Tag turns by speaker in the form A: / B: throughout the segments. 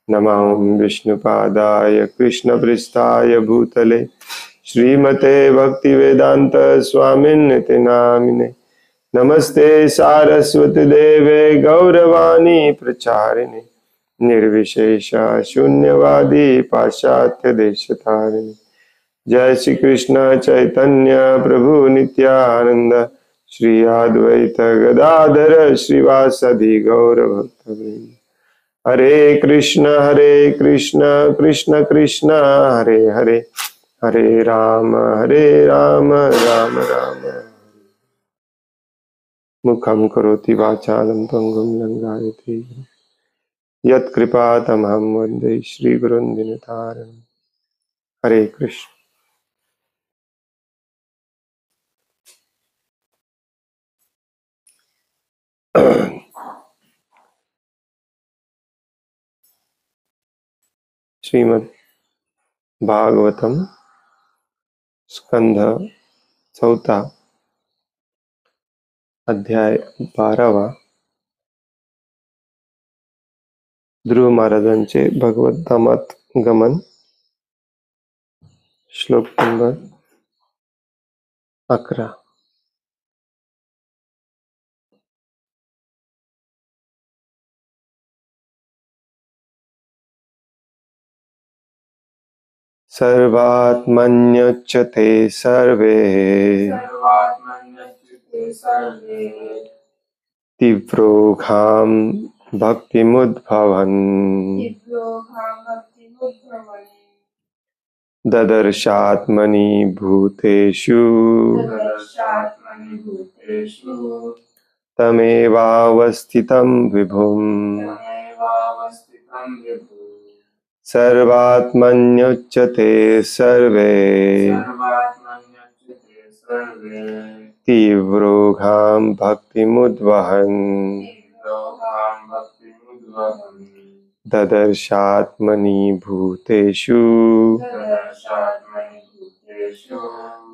A: नमामि विष्णुपादाय कृष्णपृष्ठाय भूतले श्रीमते भक्तिवेदांत स्वामिन्निति नामिने। नमस्ते सारस्वती देवे गौरवाणी प्रचारिणे निर्विशेष शून्यवादी पाश्चात्य देशतारिणे। जय श्री कृष्ण चैतन्य प्रभु नित्यानंद श्री अद्वैत गदाधर श्रीवासदि गौर भक्तवृंद। हरे कृष्ण कृष्ण कृष्ण हरे हरे, हरे राम राम राम। मुखं करोति वाचालं पंगुं लंघयते यत्कृपातमहं वन्दे श्रीगुरुं दिनतारिणं। हरे कृष्ण। श्रीमद् भागवतम स्कंध चौथा अध्याय 12वा ध्रुव महाराजांचे भगवत धामात गमन श्लोक नंबर 11। सर्वात्मन्युच्यते सर्वे तीव्रोघां भक्तिमुद्भवन् ददर्शात्मनि भूतेषु तमेवावस्थितं विभुम्। सर्वात्मन्युच्यते सर्वे तीव्रोघां भक्तिमुद्वहन् ददर्शात्मनि भूतेषु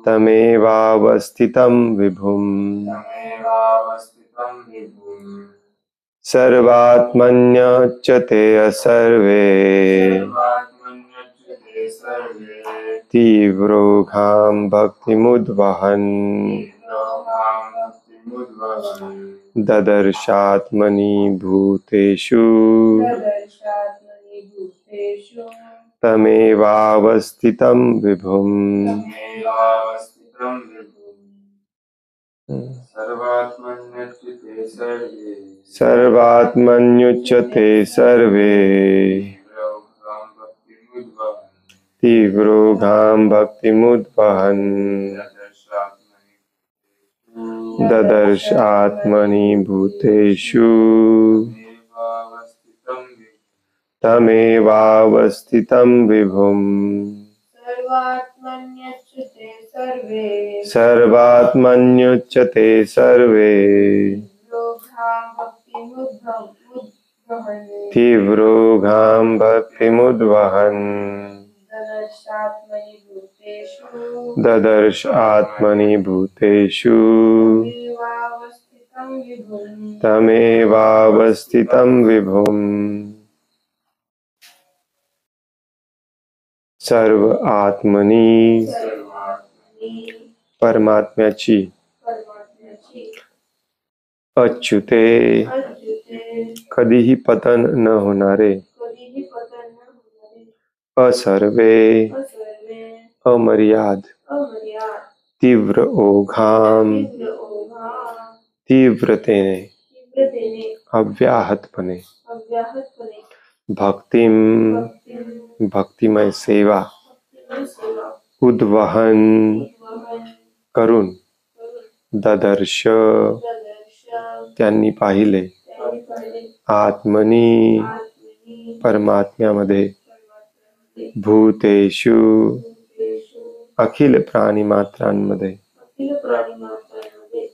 A: तमेवावस्थितं विभुम्। सर्वात्मन्युच्यते सर्वे तीव्रोघां भक्तिमुद्वहन् ददर्शात्मनि भूतेषु तमेवावस्थितं विभुम्। सर्वात्मन्युच्यते सर्वे तीव्रोघां भक्तिमुद्वहन् ददर्शात्मनि भूतेषु तमेवावस्थितं विभुम्। सर्वात्मन्युच्यते सर्वे तीव्रोघां भक्तिमुद्वहन् ददर्शात्मनि भूतेषु तमेवावस्थितं विभुम्। सर्व आत्मनी परमात्म्याची अच्युते कधीही पतन न होणारे असर्वे अमर्याद तीव्र ओघाम तीव्रतेने अव्याहतपणे भक्तिम भक्तिमय सेवा उद्वहन करून ददर्श त्यांनी पाहिले आत्मनी परमात्म्यामध्ये भूतेषु अखिल प्राणी मात्रांमध्ये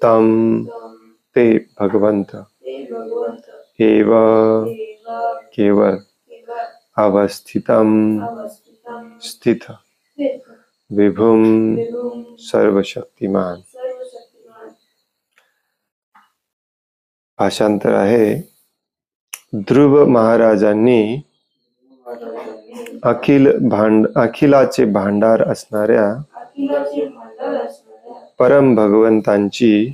A: तम ते भगवंत एव केवळ अवस्थितम स्थित विभुम सर्वशक्तिमान। भाषांतर आहे ध्रुव महाराजांनी अखिलाचे भांडार असणाऱ्या परम भगवंतांची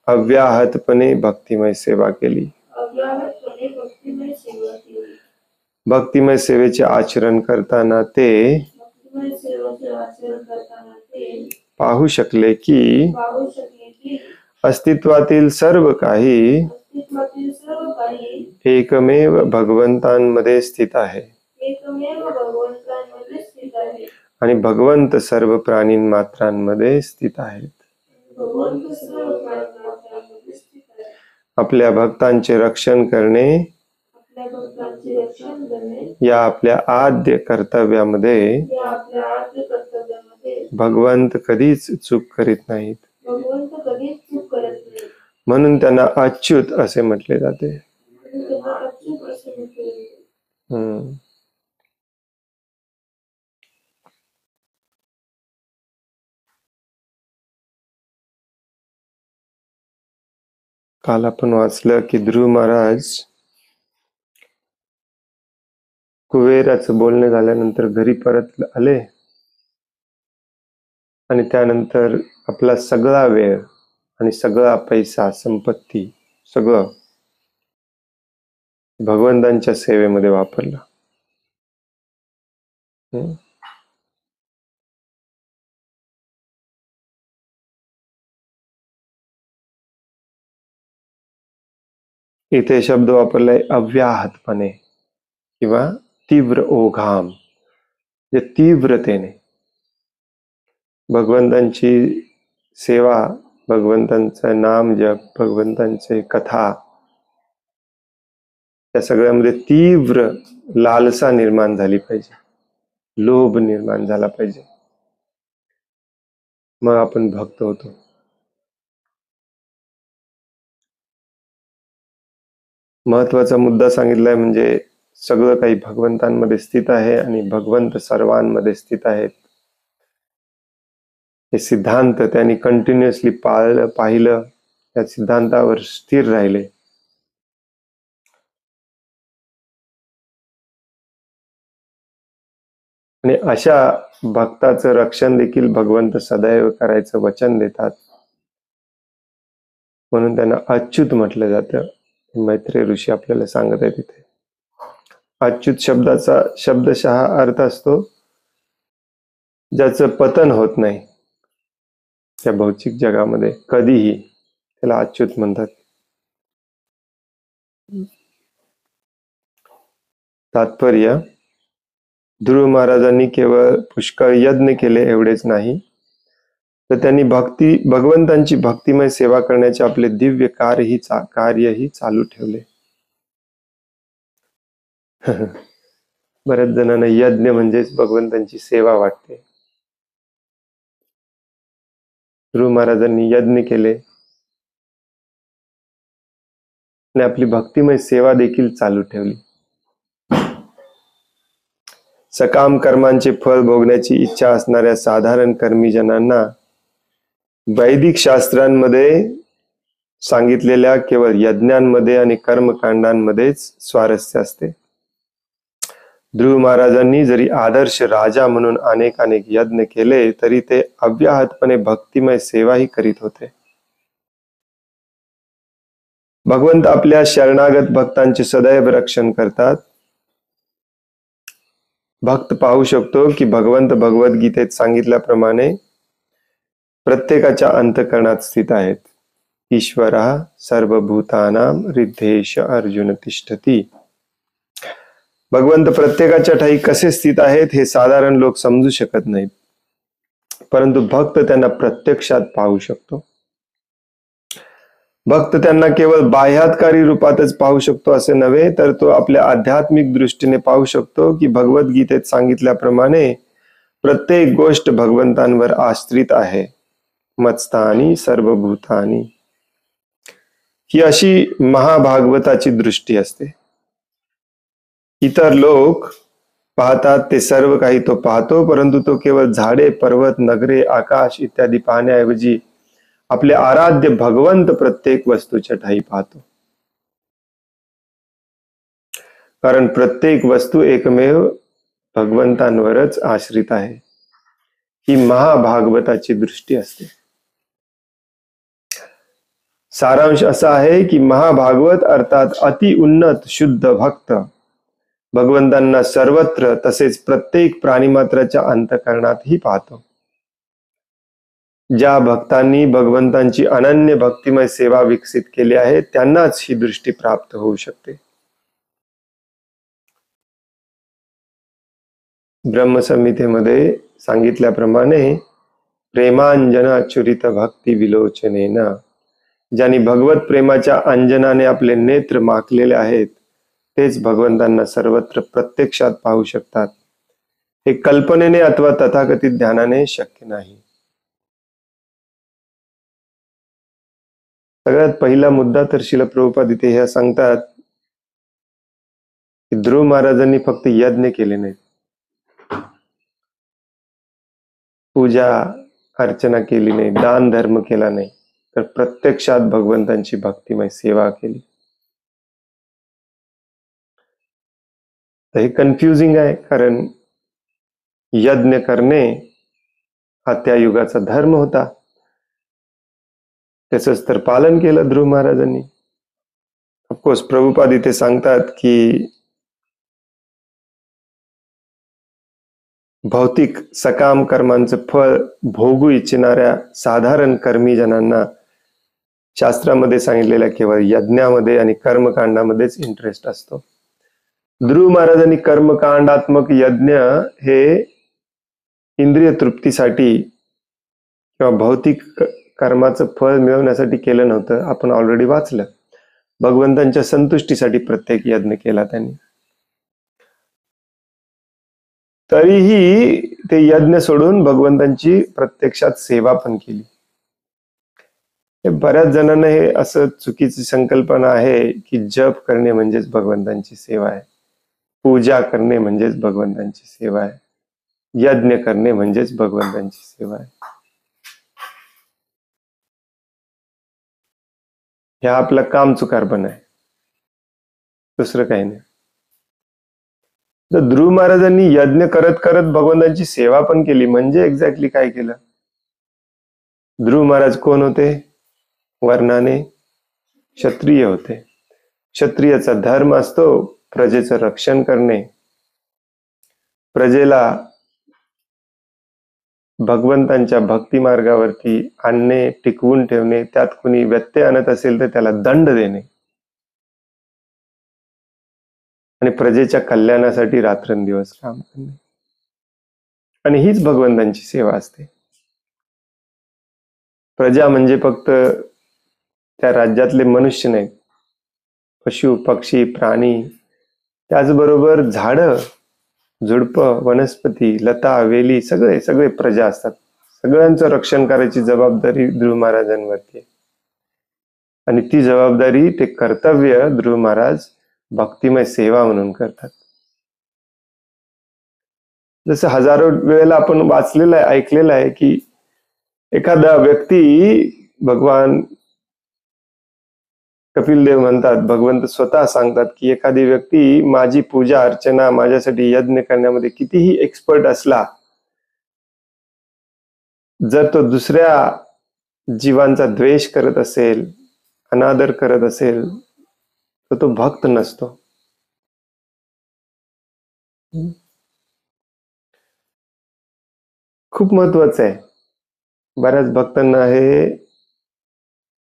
A: अव्याहतपणे भक्तिमय सेवा केली. भक्तिमय सेवेचे आचरण करताना ते पाहू शकले की अस्तित्वातील सर्व काही एकमेव भगवंतांमध्ये स्थित आहे आणि भगवंत सर्व प्राणीमात्रांमध्ये स्थित आहेत. आपल्या भक्तांचे रक्षण करणे या आपल्या आद्य कर्तव्यामध्ये भगवंत कधीच चूक करीत नाहीत. म्हणून त्यांना अच्युत असे म्हटले जाते. काल आपण वाचलं की ध्रुव महाराज कुबेराचं बोलणे झाल्यानंतर घरी परत आले आणि त्यानंतर आपला सगळा वेळ आणि सगळा पैसा संपत्ती सगळं भगवंतांच्या सेवेमध्ये वापरलं. इथे शब्द वापरलाय अव्याहतपणे किंवा तीव्र ओघाम, जे तीव्रतेने भगवंतांची सेवा, भगवंतांचं नाम जप, भगवंतांचे कथा, या सगळ्यामध्ये तीव्र लालसा निर्माण झाली पाहिजे, लोभ निर्माण झाला पाहिजे, मग आपण भक्त होतो. महत्वाचा मुद्दा सांगितलाय म्हणजे सगळं काही भगवंतांमध्ये स्थित आहे आणि भगवंत सर्वांमध्ये स्थित आहेत. हे सिद्धांत त्यांनी कंटिन्युअसली पाहिलं, त्या सिद्धांतावर स्थिर राहिले. आणि अशा भक्ताचं रक्षण देखील भगवंत सदैव करायचं वचन देतात. म्हणून त्यांना अच्युत म्हटलं जातं. मैत्रेय ऋषी आपल्याला सांगत आहे तिथे. अच्युत शब्दाचा शब्दशः अर्थ असतो ज्याचं पतन होत नाही त्या भौतिक जगामध्ये कधीही, त्याला अच्युत म्हणतात. तात्पर्य, ध्रुव महाराजांनी केवळ पुष्कळ यज्ञ केले एवढेच नाही, तर त्यांनी भगवंतांची भक्तिमय सेवा करण्याचे आपले दिव्य कार्यही चालू ठेवले. बऱ्याच जणांना यज्ञ म्हणजेच भगवंतांची सेवा वाटते. ध्रुव महाराजांनी यज्ञ केले आणि आपली भक्तिमय सेवा देखील चालू ठेवली. सकाम कर्मांचे फळ भोगण्याची इच्छा असणाऱ्या साधारण कर्मीजनांना वैदिक शास्त्रांमध्ये सांगितलेल्या केवळ यज्ञांमध्ये आणि कर्मकांडांमध्येच स्वारस्य असते. ध्रुव महाराजांनी जरी आदर्श राजा म्हणून अनेक यज्ञ केले तरी ते अव्याहतपणे भक्तिमय सेवाही करीत होते. भगवंत आपल्या शरणागत भक्तांचे सदैव रक्षण करतात. भक्त पाहू शकतो की भगवंत भगवद्गीतेत सांगितल्याप्रमाणे प्रत्येकाच्या अंतःकरणात स्थित आहेत. ईश्वरा सर्वभूतानां हृद्देश अर्जुन तिष्ठती. भगवंत प्रत्येकाच्या ठाई कसे स्थित आहेत हे साधारण लोक समजू शकत नाहीत, परंतु भक्त त्यांना प्रत्यक्षात पाहू शकतो. भक्त त्यांना केवळ बाह्यातकारी रूपातच पाहू शकतो असे नव्हे, तर तो आपल्या आध्यात्मिक दृष्टीने पाहू शकतो की भगवद्गीतेत सांगितल्याप्रमाणे प्रत्येक गोष्ट भगवंतांवर आश्रित आहे. मत्स्थानी सर्वभूतानी, ही अशी महाभागवताची दृष्टी असते. इतर लोक पाहतात ते सर्व काही तो पाहतो, परंतु तो केवळ झाडे, पर्वत, नगरे, आकाश इत्यादी पाहण्याऐवजी आपले आराध्य भगवंत प्रत्येक वस्तूच्या ठाई पाहतो. कारण प्रत्येक वस्तू एकमेव भगवंतांवरच आश्रित आहे. ही महाभागवताची दृष्टी असते. सारांश असा आहे की महाभागवत अर्थात अति उन्नत शुद्ध भक्त भगवंतांना सर्वत्र तसेच प्रत्येक प्राणीमात्राच्या अंतःकरणातही पाहतो. ज्या भक्तांनी भगवंतांची अनन्य भक्तिमय सेवा विकसित केली आहे त्यांनाच ही दृष्टी प्राप्त होऊ शकते. ब्रह्मसंहितेमध्ये सांगितल्याप्रमाणे प्रेमांजन अच्युरित भक्ती विलोचनेन, ज्यांनी भगवत प्रेमाच्या अंजनाने आपले नेत्र माखलेले आहेत तेच भगवंतांना सर्वत्र प्रत्यक्षात पाहू शकतात. हे कल्पनेने अथवा तथाकथित ध्यानाने शक्य नाही. सगळ्यात पहिला मुद्दा तर श्रील प्रभुपाद इथे हे सांगतात की ध्रुव महाराजांनी फक्त यज्ञ केले नाहीत, पूजा अर्चना केली नाही, दान धर्म केला नाही, तर प्रत्यक्षात भगवंतांची भक्तिमय सेवा केली. हे कन्फ्युजिंग आहे, कारण यज्ञ करणे हा त्या युगाचा धर्म होता. त्याचंच तर पालन केलं ध्रुव महाराजांनी. ऑफकोर्स प्रभुपाद इथे सांगतात की भौतिक सकाम कर्मांचं फळ भोगू इच्छिणाऱ्या साधारण कर्मी जनांना शास्त्रामध्ये सांगितलेल्या केवळ यज्ञामध्ये आणि कर्मकांडामध्येच इंटरेस्ट असतो. ध्रुव महाराजांनी कर्मकांडात्मक यज्ञ हे इंद्रिय तृप्तीसाठी किंवा भौतिक कर्माचं फळ मिळवण्यासाठी केलं नव्हतं. आपण ऑलरेडी वाचलं. भगवंतांच्या संतुष्टीसाठी प्रत्येक यज्ञ केला त्यांनी. तरीही ते यज्ञ सोडून भगवंतांची प्रत्यक्षात सेवा पण केली. बऱ्याच जणांना हे असं चुकीची संकल्पना आहे की जप करणे म्हणजेच भगवंतांची सेवा आहे, पूजा करणे म्हणजेच भगवंतांची सेवा आहे, यज्ञ करणे म्हणजेच भगवंतांची सेवा आहे. हे आपलं काम चुकारपण आहे, दुसरं काही नाही. तर ध्रुव महाराजांनी यज्ञ करत करत भगवंतांची सेवा पण केली. म्हणजे एक्झॅक्टली काय केलं? ध्रुव महाराज कोण होते? वर्णाने क्षत्रिय होते. क्षत्रियाचा धर्म असतो प्रजेचं रक्षण करणे, प्रजेला भगवंतांच्या भक्ती मार्गावरती आणणे, टिकवून ठेवणे, त्यात कुणी व्यत्यय आणत असेल तर त्याला दंड देणे आणि प्रजेच्या कल्याणासाठी रात्रंदिवस काम करणे. आणि हीच भगवंतांची सेवा असते. प्रजा म्हणजे फक्त त्या राज्यातले मनुष्य नाहीत, पशु पक्षी प्राणी, त्याचबरोबर झाडं झुडपं वनस्पती लता वेली सगळे सगळे प्रजा असतात. सगळ्यांचं रक्षण करायची जबाबदारी ध्रुव महाराजांवरती आहे. आणि ती जबाबदारी ते कर्तव्य ध्रुव महाराज भक्तिमय सेवा म्हणून करतात. जसं हजारो वेळेला आपण वाचलेलं आहे, ऐकलेलं आहे की एखादा व्यक्ती, भगवान कपिल देव म्हणतात, भगवंत स्वतः सांगतात की एखादी व्यक्ती माझी पूजा अर्चना माझ्यासाठी यज्ञ करण्यामध्ये कितीही एक्सपर्ट असला, जर तो दुसऱ्या जीवांचा द्वेष करत असेल, अनादर करत असेल, तर तो भक्त नसतो. खूप महत्वाचं आहे. बऱ्याच भक्तांना हे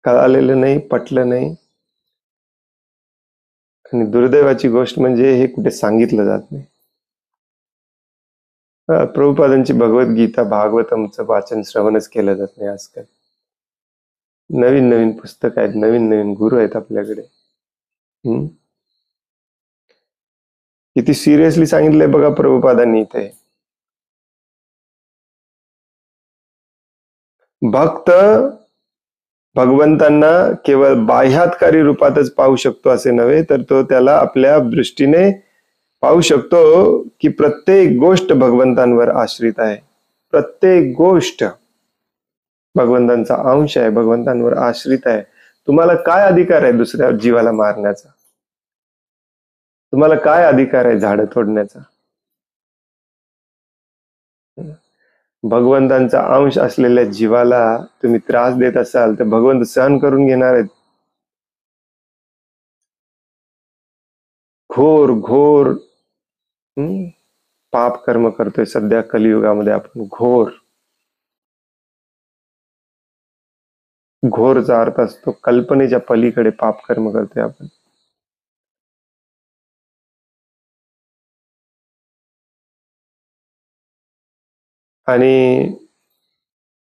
A: कळालेलं नाही, पटलं नाही. आणि दुर्दैवाची गोष्ट म्हणजे हे कुठे सांगितलं जात नाही. प्रभुपादांची भगवद्गीता भागवतमचं वाचन श्रवणच केलं जात नाही आजकाल. नवीन नवीन पुस्तक आहेत, नवीन नवीन गुरु आहेत आपल्याकडे. किती सिरियसली सांगितलंय बघा प्रभुपादांनी इथे. भक्त भगवंतांना केवळ बाह्यात्कारी रूपातच पाहू शकतो असे नव्हे, तर तो त्याला आपल्या दृष्टीने पाहू शकतो की प्रत्येक गोष्ट भगवंतांवर आश्रित आहे. प्रत्येक गोष्ट भगवंतांचा अंश आहे, भगवंतांवर आश्रित आहे. तुम्हाला काय अधिकार आहे दुसऱ्या जीवाला मारण्याचा? तुम्हाला काय अधिकार आहे झाडं तोडण्याचा? भगवंतांचा अंश असलेल्या जीवाला तुम्ही त्रास देत असाल तर भगवंत सहन करून घेणार आहेत. घोर घोर पाप कर्म करतोय सध्या कलियुगामध्ये आपण. घोर घोरचा अर्थ असतो कल्पनेच्या पलीकडे पाप कर्म करतोय आपण. आणि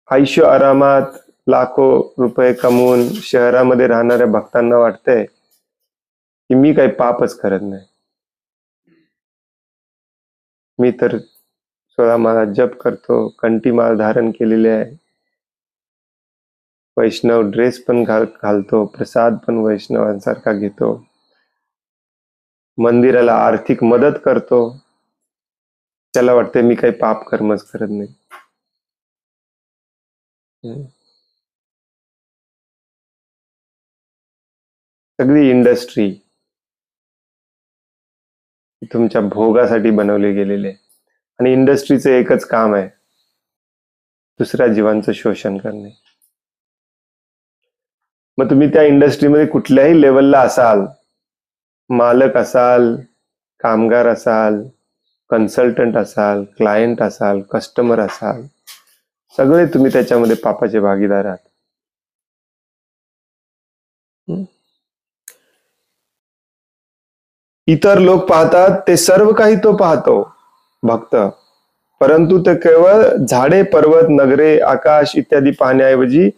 A: आयुष्य आरामात लाखो रुपये कमवून शहरामध्ये राहणाऱ्या भक्तांना वाटतंय की मी काही पापच करत नाही, मी तर 16 माळा जप करतो, कंठी माळ धारण केलेली आहे, वैष्णव ड्रेस पण घालतो, प्रसाद पण वैष्णवांसारखा घेतो, मंदिराला आर्थिक मदत करतो, त्याला वाटते मी काही पाप कर्मच करत नाही. सगळी इंडस्ट्री तुमच्या भोगासाठी बनवली गेलेली आहे आणि इंडस्ट्रीचं एकच काम आहे, दुसऱ्या जीवांचं शोषण करणे. मग तुम्ही त्या इंडस्ट्रीमध्ये कुठल्याही लेवलला असाल, मालक असाल, कामगार असाल, कन्सल्टंट असाल, क्लायंट असाल, कस्टमर असाल, सगळे तुम्ही त्याच्यामध्ये पापाचे भागीदार आहात. इतर लोक पाहतात ते सर्व काही तो पाहतो भक्त, परंतु ते केवळ झाडे, पर्वत, नगरे, आकाश इत्यादी पाहण्याऐवजी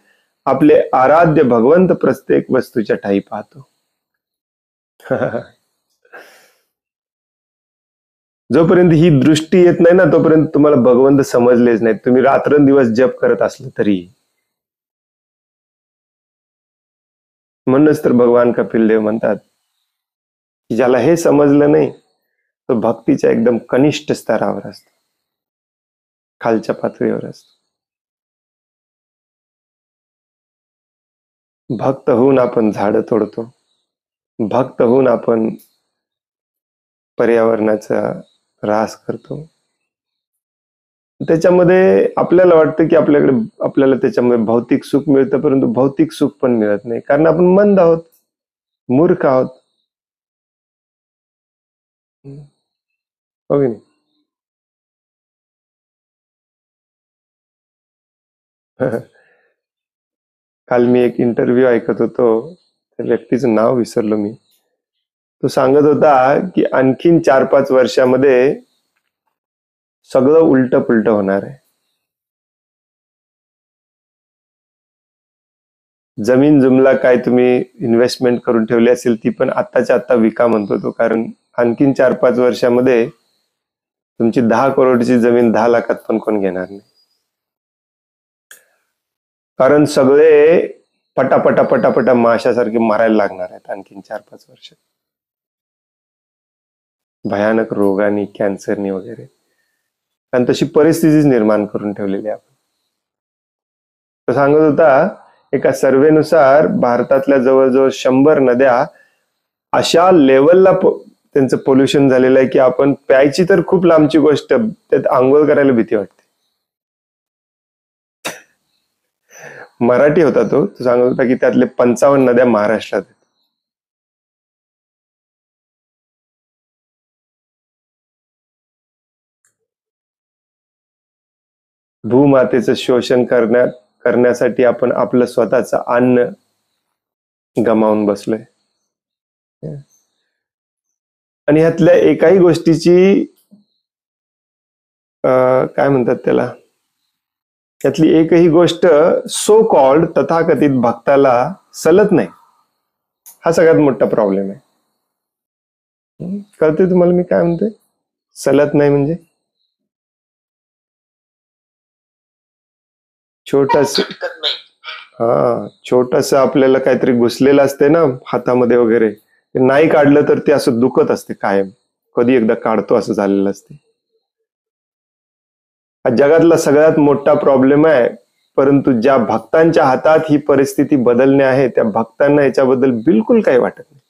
A: आपले आराध्य भगवंत प्रत्येक वस्तूच्या ठायी पाहतो. जोपर्यंत ही दृष्टी येत नाही ना तोपर्यंत तुम्हाला भगवंत समजलेच नाही, तुम्ही रात्रंदिवस जप करत असले तरी. म्हणूनच तर भगवान कपिल देव म्हणतात की ज्याला हे समजलं नाही तो भक्तीच्या एकदम कनिष्ठ स्तरावर असतो, खालच्या पातळीवर असतो. भक्त होऊन आपण झाडं तोडतो, भक्त होऊन आपण पर्यावरणाचा ऱ्हास करतो. त्याच्यामध्ये आपल्याला वाटतं की आपल्याला त्याच्यामध्ये भौतिक सुख मिळतं, परंतु भौतिक सुख पण मिळत नाही, कारण आपण मंद आहोत, मूर्ख आहोत. हो की नाही? काल मी एक इंटरव्ह्यू ऐकत होतो, त्या व्यक्तीचं नाव विसरलो मी. तो सांगत होता की आणखीन 4-5 वर्षामध्ये सगळं उलट पुलट होणार आहे. जमीन जुमला काय तुम्ही इन्व्हेस्टमेंट करून ठेवली असेल ती पण आत्ताच्या आत्ता विका म्हणतो तो, कारण आणखीन 4-5 वर्षामध्ये तुमची 10 करोडची जमीन 10 लाखात पण कोण घेणार नाही, कारण सगळे पटापटा पटापटा माशासारखे मारायला लागणार आहेत आणखीन 4-5 वर्ष, भयानक रोगानी, कॅन्सरनी वगैरे. कारण तशी परिस्थितीच निर्माण करून ठेवलेली आहे. तो सांगत होता एका सर्वेनुसार भारतातल्या जवळजवळ 100 नद्या अशा लेवलला त्यांचं पोल्युशन झालेलं आहे की आपण प्यायची तर खूप लांबची गोष्ट, त्यात आंघोळ करायला भीती वाटते. मराठी होता तो सांगत होता की त्यातले 55 नद्या महाराष्ट्रात आहेत. भूमातेचं शोषण करण्यासाठी आपण आपलं स्वतःचं अन्न गमावून बसलोय. आणि ह्यातल्या एकाही गोष्टीची काय म्हणतात त्याला, त्यातली एकही गोष्ट सो कॉल्ड तथाकथित भक्ताला सलत नाही. हा सगळ्यात मोठा प्रॉब्लेम आहे. कळते तुम्हाला मी काय म्हणते? सलत नाही म्हणजे छोटस आपल्याला काहीतरी घुसलेलं असते ना हातामध्ये वगैरे, ते नाही काढलं तर ते असं दुखत असते कायम, कधी एकदा काढतो असं झालेलं असते. हा जगातला सगळ्यात मोठा प्रॉब्लेम आहे, परंतु ज्या भक्तांच्या हातात ही परिस्थिती बदलणे आहे त्या भक्तांना याच्याबद्दल बिलकुल काही वाटत नाही.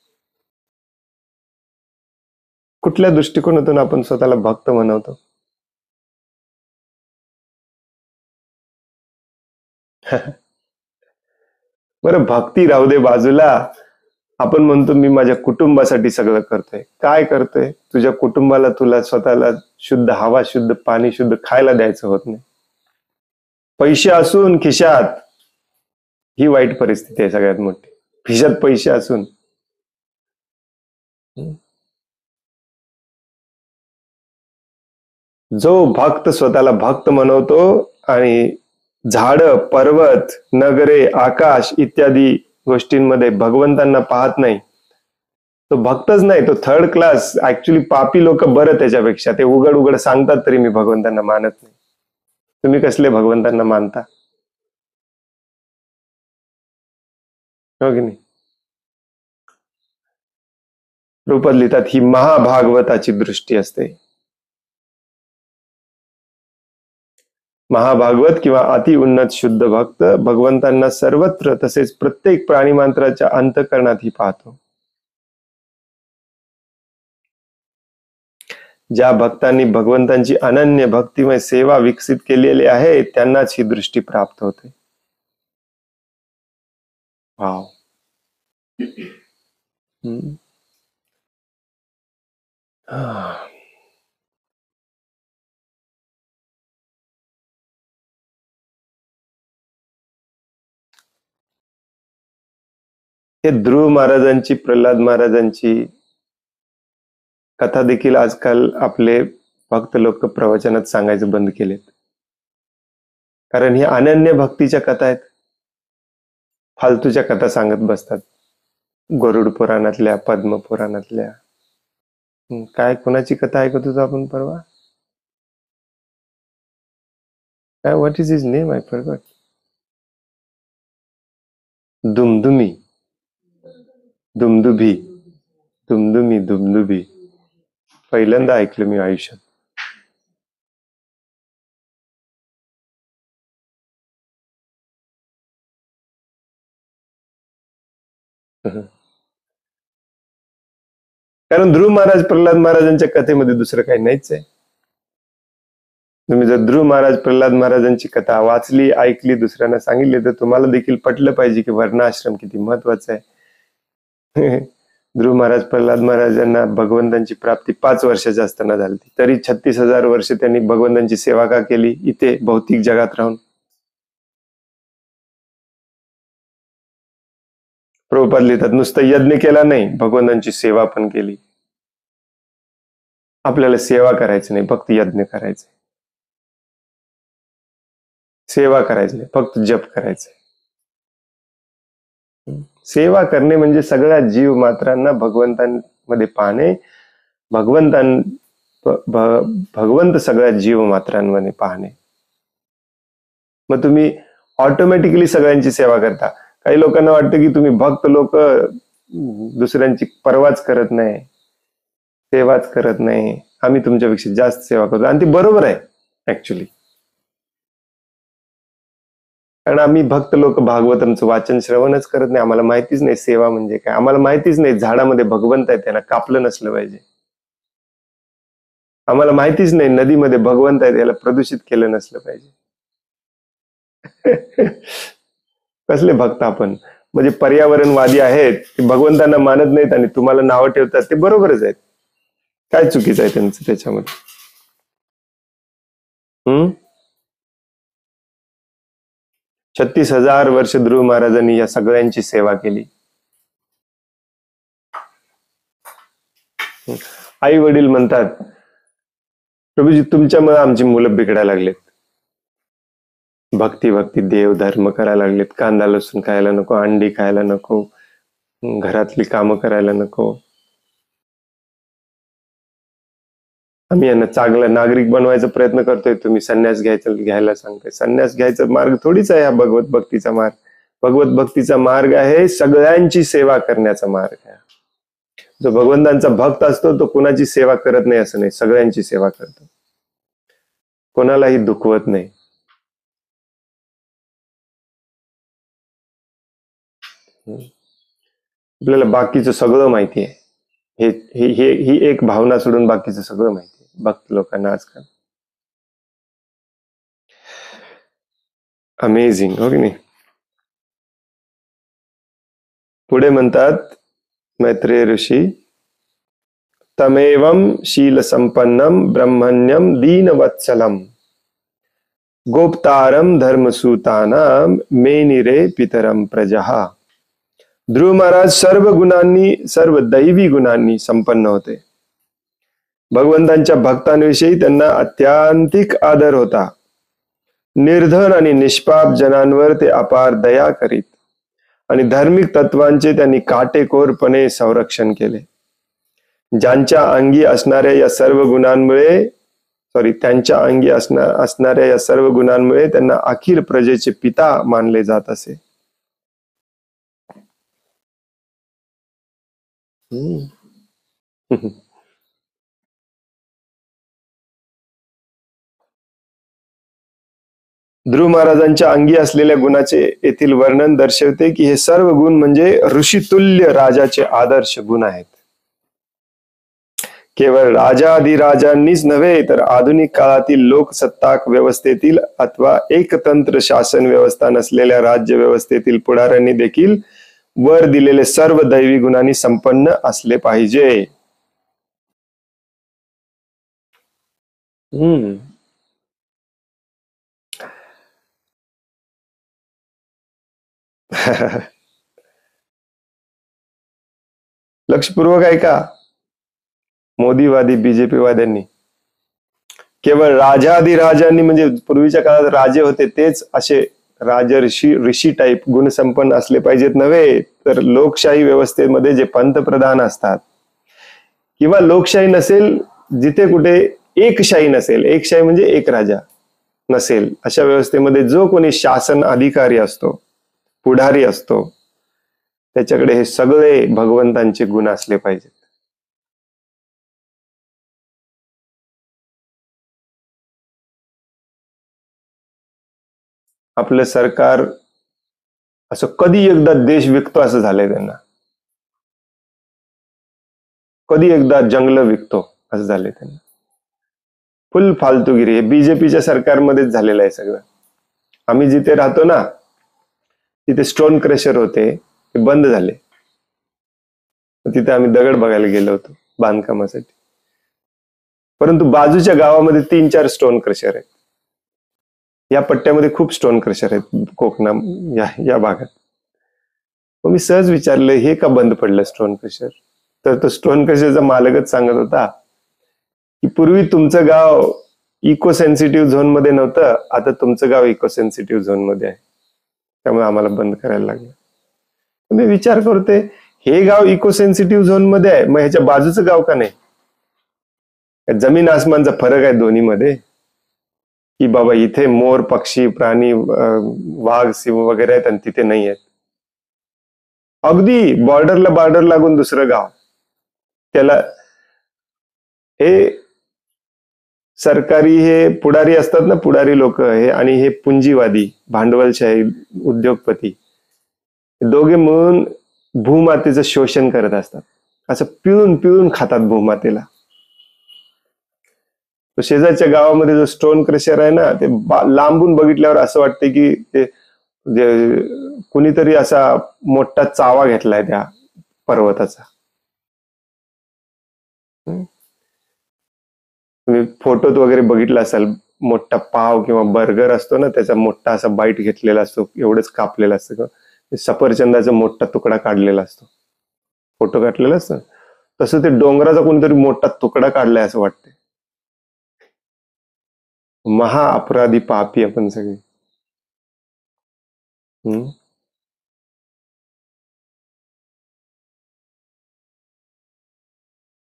A: कुठल्या दृष्टिकोनातून आपण स्वतःला भक्त म्हणवतो? बरं, भक्ती राहू दे बाजूला. आपण म्हणतो मी माझ्या कुटुंबासाठी सगळं करतोय. काय करतोय? तुझ्या कुटुंबाला तुला स्वतःला शुद्ध हवा, शुद्ध पाणी, शुद्ध खायला द्यायचं होत नाही. पैसे असून खिशात, ही वाईट परिस्थिती आहे सगळ्यात मोठी. खिशात पैसे असून. जो भक्त स्वतःला भक्त म्हणवतो आणि झाड, पर्वत, नगरे, आकाश इत्यादी गोष्टींमध्ये भगवंतांना पाहत नाही, तो भक्तच नाही, तो थर्ड क्लास. ऍक्च्युली पापी लोक बरं त्याच्यापेक्षा. ते उघड उघड सांगतात तरी मी भगवंतांना मानत नाही. तुम्ही कसले भगवंतांना मानता? हो की नाही? रूपात लिहितात ही महाभागवताची दृष्टी असते. महाभागवत किंवा अति उन्नत शुद्ध भक्त भगवंतांना सर्वत्र तसेच प्रत्येक प्राणीमात्राच्या अंतःकरणातही पाहतो. ज्या भक्तांनी भगवंतांची अनन्य भक्तिमय सेवा विकसित केलेली आहे त्यांनाच ही दृष्टी प्राप्त होते. वाव. हे ध्रुव महाराजांची, प्रल्हाद महाराजांची कथा देखील आजकाल आपले भक्त लोक प्रवचनात सांगायचं बंद केलेत. कारण ही अनन्य भक्तीच्या कथा आहेत. फालतूच्या कथा सांगत बसतात. गरुड पुराणातल्या, पद्म पुराणातल्या. काय कोणाची कथा ऐकत होतो आपण परवा? काय, what is his name? I forgot. Dumdumi, Dumdubhi, Dumdumi, Dumdubhi. पहिल्यांदा ऐकलं मी आयुष्यात. कारण ध्रुव महाराज, प्रल्हाद महाराजांच्या कथेमध्ये दुसरं काही नाहीच आहे. तुम्ही जर ध्रुव महाराज, प्रल्हाद महाराजांची कथा वाचली, ऐकली, दुसऱ्यांना सांगितली तर तुम्हाला देखील पटलं पाहिजे की वर्णाश्रम किती महत्वाचा आहे. ध्रुव महाराज, प्रल्हाद महाराजांना भगवंतांची प्राप्ती 5 वर्षाच्या असताना झाली, तरी 36,000 वर्ष त्यांनी भगवंतांची सेवा का केली इथे भौतिक जगात राहून? प्रभुपाद लिहितात नुसतं यज्ञ केला नाही, भगवंतांची सेवा पण केली. आपल्याला सेवा करायची नाही, फक्त यज्ञ करायचे. सेवा करायची नाही, फक्त जप करायचे. सेवा करणे म्हणजे सगळ्या जीव मात्रांना भगवंतांमध्ये पाहणे. भगवंत सगळ्या जीव मात्रांमध्ये पाहणे. मग तुम्ही ऑटोमॅटिकली सगळ्यांची सेवा करता. काही लोकांना वाटतं की तुम्ही भक्त लोक दुसऱ्यांची परवाच करत नाही, सेवाच करत नाही, आम्ही तुमच्यापेक्षा जास्त सेवा करतो. आणि ती बरोबर आहे ऍक्च्युली. कारण आम्ही भक्त लोक भागवतांचं वाचन श्रवणच करत नाही. आम्हाला माहितीच नाही सेवा म्हणजे काय. आम्हाला माहितीच नाही झाडामध्ये भगवंत आहे, त्यांना कापलं नसलं पाहिजे. आम्हाला माहितीच नाही नदीमध्ये भगवंत आहे, त्याला प्रदूषित केलं नसलं पाहिजे. कसले भक्त आपण? म्हणजे पर्यावरणवादी आहेत, ते भगवंतांना मानत नाहीत आणि तुम्हाला नावं ठेवतात, ते बरोबरच आहेत. काय चुकीचं आहे त्यांचं त्याच्यामध्ये? 36,000 वर्ष ध्रुव महाराजांनी या सगळ्यांची सेवा केली. आई वडील म्हणतात प्रभूजी तुमच्यामुळे आमची मुलं बिघडायला लागलेत. भक्ती भक्ती देव धर्म करायला लागलेत. कांदा लसूण खायला नको, अंडी खायला नको, घरातली कामं करायला नको. आम्ही यांना चांगला नागरिक बनवायचा प्रयत्न करतोय, तुम्ही संन्यास घ्यायला सांगताय. संन्यास घ्यायचा मार्ग थोडीच आहे हा भगवत भक्तीचा मार्ग. भगवत भक्तीचा मार्ग आहे सगळ्यांची सेवा करण्याचा मार्ग आहे. जो भगवंतांचा भक्त असतो तो कुणाची सेवा करत नाही असं नाही, सगळ्यांची सेवा करतो, कोणालाही दुखवत नाही. आपल्याला बाकीचं सगळं माहिती आहे. ही एक भावना सोडून बाकीचं सगळं माहिती भक्त लोकांना आजकाल. अमेझिंग, हो की नाही. पुढे म्हणतात मैत्रेय ऋषी, तमेवं शील संपन्नम ब्रह्मण्यम दीनवत्सलम गोप्तारम धर्मसूतानाम मेनिरे पितरम प्रजहा. ध्रुव महाराज सर्व गुणांनी, सर्व दैवी गुणांनी संपन्न होते. भगवंतांच्या भक्तांविषयी त्यांना अत्यांतिक आदर होता. निर्धन आणि निष्पाप जनांवर ते अपार दया करीत आणि धार्मिक तत्वांचे त्यांनी काटेकोरपणे संरक्षण केले. ज्यांच्या अंगी असणाऱ्या या सर्व गुणांमुळे त्यांच्या अंगी असणाऱ्या या सर्व गुणांमुळे त्यांना अखिल प्रजेचे पिता मानले जात असे. ध्रुव महाराजांच्या अंगी असलेल्या गुणाचे येथील वर्णन दर्शवते की हे सर्व गुण म्हणजे ऋषितुल्य राजाचे आदर्श गुण आहेत. केवळ राजाधिराजांनीच नव्हे तर आधुनिक काळातील लोकसत्ताक व्यवस्थेतील अथवा एकतंत्र शासन व्यवस्था नसलेल्या राज्य व्यवस्थेतील पुढाऱ्यांनी देखील वर दिलेले सर्व दैवी गुणांनी संपन्न असले पाहिजे. लक्षपूर्वक ऐका. मोदीवादी बीजेपी वाद्यांनी केवळ राजाधिराजांनी म्हणजे पूर्वीच्या काळात राजे होते तेच असे ऋषी टाईप गुणसंपन्न असले पाहिजेत नव्हे तर लोकशाही व्यवस्थेमध्ये जे पंतप्रधान असतात किंवा लोकशाही नसेल, जिथे कुठे एकशाही नसेल, एकशाही म्हणजे एक राजा नसेल, अशा व्यवस्थेमध्ये जो कोणी शासन अधिकारी असतो, पुढारी असतो, त्याच्याकडे हे सगळे भगवंतांचे गुण असले पाहिजेत. आपलं सरकार असं कधी एकदा देश विकतो असं झालंय त्यांना, कधी एकदा जंगल विकतो असं झालंय त्यांना. फुल फालतूगिरी हे बीजेपीच्या सरकारमध्येच झालेलं आहे सगळं. आम्ही जिथे राहतो ना तिथे स्टोन क्रशर होते, ते बंद झाले. तिथे आम्ही दगड बघायला गेलो होतो बांधकामासाठी, परंतु बाजूच्या गावामध्ये 3-4 स्टोन क्रशर आहेत. या पट्ट्यामध्ये खूप स्टोन क्रशर आहेत कोकणा या भागात. मग मी सहज विचारलं हे का बंद पडलं स्टोन क्रशर, तर तो स्टोन क्रशरचा मालकच सांगत होता की पूर्वी तुमचं गाव इको सेन्सिटिव्ह झोन मध्ये नव्हतं, आता तुमचं गाव इको सेन्सिटिव्ह झोन मध्ये आहे, त्यामुळे आम्हाला बंद करायला लागलं. मी विचार करते हे गाव इको सेन्सिटिव्ह झोन मध्ये आहे, मग ह्याच्या बाजूचं गाव का नाही? जमीन आसमानचा फरक आहे दोन्ही मध्ये, की बाबा इथे मोर, पक्षी, प्राणी, वाघ, सिंह वगैरे आहेत आणि तिथे नाही आहेत. अगदी बॉर्डर लागून दुसरं गाव. त्याला हे सरकारी हे पुढारी असतात ना, पुढारी लोक हे, आणि हे पुंजीवादी भांडवलशाही उद्योगपती, दोघे मिळून भूमातेचं शोषण करत असतात. असं पिळून पिळून खातात भूमातेला. शेजारच्या गावामध्ये जो स्टोन क्रशर आहे ना, ते लांबून बघितल्यावर असं वाटतं की ते कुणीतरी असा मोठा चावा घेतलाय त्या पर्वताचा. तुम्ही फोटोत वगैरे बघितला असाल, मोठा पाव किंवा बर्गर असतो ना, त्याचा मोठा असा बाईट घेतलेला असतो, एवढंच कापलेला असतं, सफरचंदाचा मोठा तुकडा काढलेला असतो, फोटो काढलेला असतो. तसं ते डोंगराचा कोणीतरी मोठा तुकडा काढलाय असं वाटतंय. महा अपराधी पापी आपण सगळे.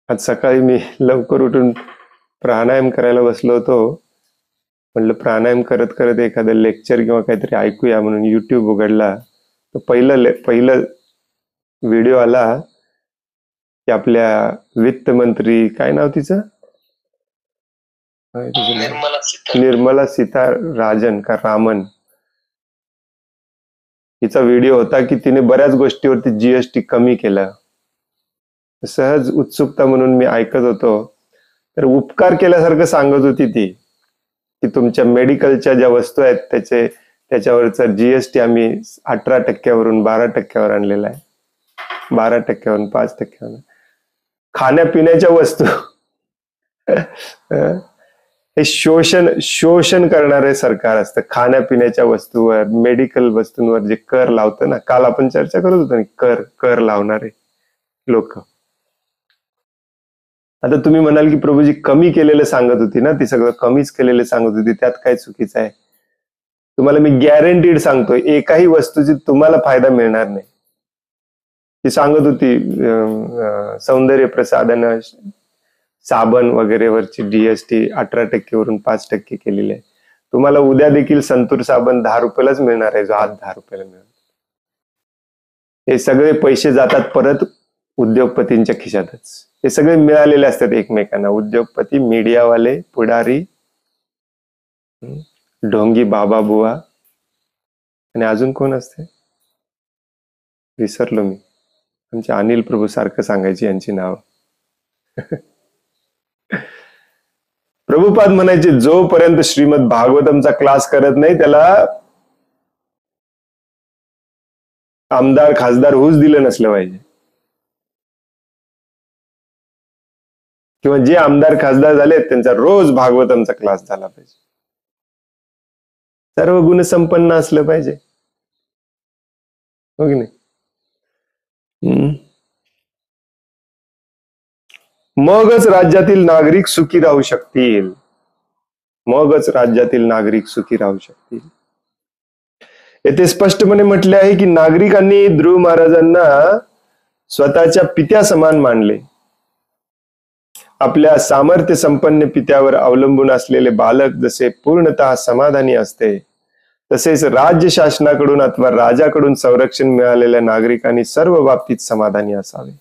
A: आज सकाळी मी लवकर उठून प्राणायाम करायला बसलो होतो. म्हटलं प्राणायाम करत करत एखादं लेक्चर किंवा काहीतरी ऐकूया म्हणून युट्यूब उघडला, तर पहिलं व्हिडिओ आला की आपल्या वित्त मंत्री, काय नाव तिचं, निर्मला सीतारामन का रामन, हिचा व्हिडिओ होता की तिने बऱ्याच गोष्टीवरती जीएसटी कमी केला. सहज उत्सुकता म्हणून मी ऐकत होतो, तर उपकार केल्यासारखं सांगत होती ती, की तुमच्या मेडिकलच्या ज्या वस्तू आहेत त्याच्यावरचा जीएसटी आम्ही 18% 12% आणलेला आहे, 12% 5%. खाण्यापिण्याच्या वस्तू हे शोषण करणारे सरकार असतं. खाण्यापिण्याच्या वस्तूवर, मेडिकल वस्तूंवर जे कर लावतं ना, काल आपण चर्चा करत होतो ना, कर लावणारे लोक. आता तुम्ही म्हणाल की प्रभूजी कमी केलेलं सांगत होती ना, ती सगळं कमीच केलेलं सांगत होती, त्यात काय चुकीचं आहे? तुम्हाला मी गॅरंटीड सांगतोय, एकाही वस्तूची तुम्हाला फायदा मिळणार नाही. ती सांगत होती सौंदर्य प्रसाधन, साबण वगैरेवरची जीएसटी 18% 5% केलेली आहे. तुम्हाला उद्या देखील संतूर साबण 10 रुपयालाच मिळणार आहे, जो आज 10 रुपयाला मिळणार. हे सगळे पैसे जातात परत उद्योगपतींच्या खिशातच. हे सगळे मिळालेले असतात एकमेकांना, उद्योगपती, मीडियावाले, पुढारी, ढोंगी बाबा बुवा, आणि अजून कोण असते विसरलो मी. आमचे अनिल प्रभू सारखं सांगायची यांची नाव. प्रभुपाद म्हणायचे, जोपर्यंत श्रीमद भागवतमचा क्लास करत नाही त्याला आमदार खासदार होऊच दिलं नसलं पाहिजे, किंवा जे आमदार खासदार झाले त्यांचा रोज भागवतमचा क्लास झाला पाहिजे. सर्व गुण संपन्न असलं पाहिजे, हो की नाही? मगच राज्यातील नागरिक सुखी राहू शकतील, मगच राज्यातील नागरिक सुखी राहू शकतील. येथे स्पष्टपणे म्हटले आहे की नागरिकांनी ध्रुव महाराजांना स्वतःच्या पित्या समान मानले. आपल्या सामर्थ्य संपन्न पित्यावर अवलंबून असलेले बालक जसे पूर्णतः समाधानी असते, तसेच राज्य शासनाकडून अथवा राजाकडून संरक्षण मिळालेल्या नागरिकांनी सर्व बाबतीत समाधानी असावे.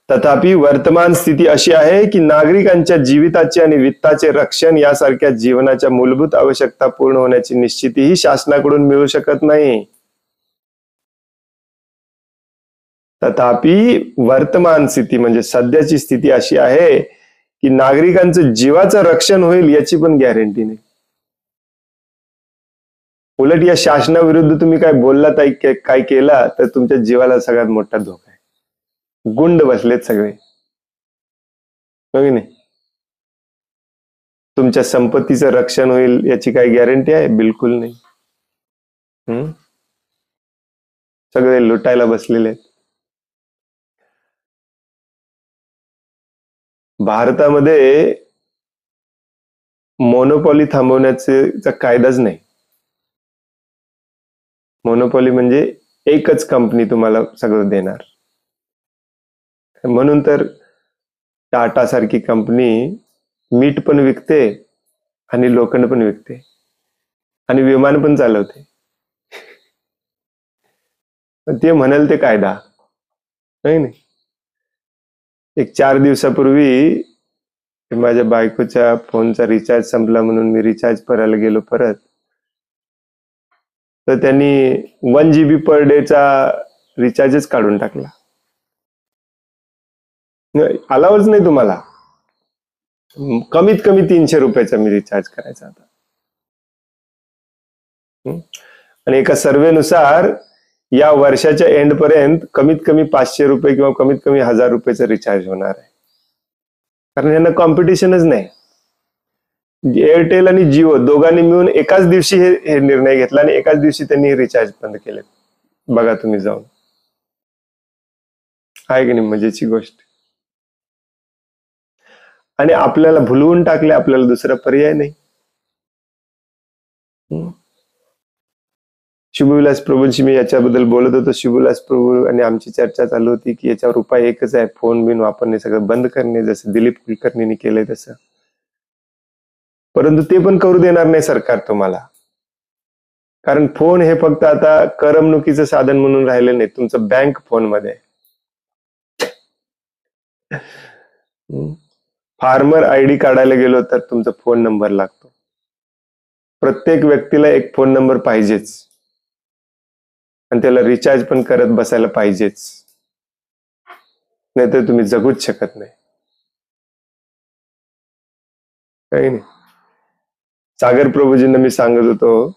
A: तथापि वर्तमान स्थिती अशी आहे की नागरिकांच्या जीविताचे आणि वित्ताचे रक्षण यासारख्या जीवनाच्या मूलभूत आवश्यकता पूर्ण होण्याची निश्चितीही शासनाकडून मिळू शकत नाही. तथापि वर्तमान स्थिती म्हणजे सध्याची स्थिती अशी आहे की नागरिकांचं जीवाचं रक्षण होईल याची पण गॅरंटी नाही. उलट या शासनाविरुद्ध तुम्ही काय बोललात, काय केला तर तुमच्या जीवाला सगळ्यात मोठा धोका आहे. गुंड बसलेत सगळे, हो की नाही? तुमच्या संपत्तीचं रक्षण होईल याची काय गॅरंटी आहे? बिलकुल नाही. सगळे लुटायला बसलेले आहेत. भारतामध्ये मोनोपॉली थांबवण्याचा कायदाच नाही. मोनोपॉली म्हणजे एकच कंपनी तुम्हाला सगळं देणार. म्हणून तर टाटा सारखी कंपनी मीठ पण विकते आणि लोखंड पण विकते आणि विमान पण चालवते. ते म्हणाल ते कायदा नाही. एक 4 दिवसापूर्वी माझ्या बायकोच्या फोनचा रिचार्ज संपला म्हणून मी रिचार्ज करायला गेलो परत, तर त्यांनी 1 GB पर डेचा रिचार्जच काढून टाकला. अलावच नाही तुम्हाला, कमीत कमी 300 रुपयाचा मी रिचार्ज करायचा आता. आणि एका सर्वेनुसार या वर्षाच्या एंड पर्यंत कमीत कमी 500 रुपये किंवा कमीत कमी 1000 रुपयाचं रिचार्ज होणार आहे, कारण यांना कॉम्पिटिशनच नाही. एअरटेल आणि जिओ दोघांनी मिळून एकाच दिवशी हे निर्णय घेतला आणि एकाच दिवशी त्यांनी रिचार्ज बंद केले. बघा तुम्ही जाऊन, आहे की नाही मजेची गोष्ट? आणि आपल्याला भुलवून टाकले, आपल्याला दुसरा पर्याय नाही. शुभविलास प्रभूंशी मी याच्याबद्दल बोलत होतो. शुभविलास प्रभू आणि आमची चर्चा चालू होती की याच्यावर उपाय एकच आहे, फोन बिन वापरणे सगळं बंद करणे, जसं दिलीप कुलकर्णींनी केलंय तसं. परंतु ते पण करू देणार नाही सरकार तुम्हाला, कारण फोन हे फक्त आता करमणुकीचं साधन म्हणून राहिलं नाही, तुमचं बँक फोन मध्ये. फार्मर आयडी काढायला गेलो तर तुमचा फोन नंबर लागतो. प्रत्येक व्यक्तीला एक फोन नंबर पाहिजेच, आणि त्याला रिचार्ज पण करत बसायला पाहिजेच, नाहीतर तुम्ही जगूच शकत नाही. काही नाही. सागर प्रभूजींना मी सांगत होतो,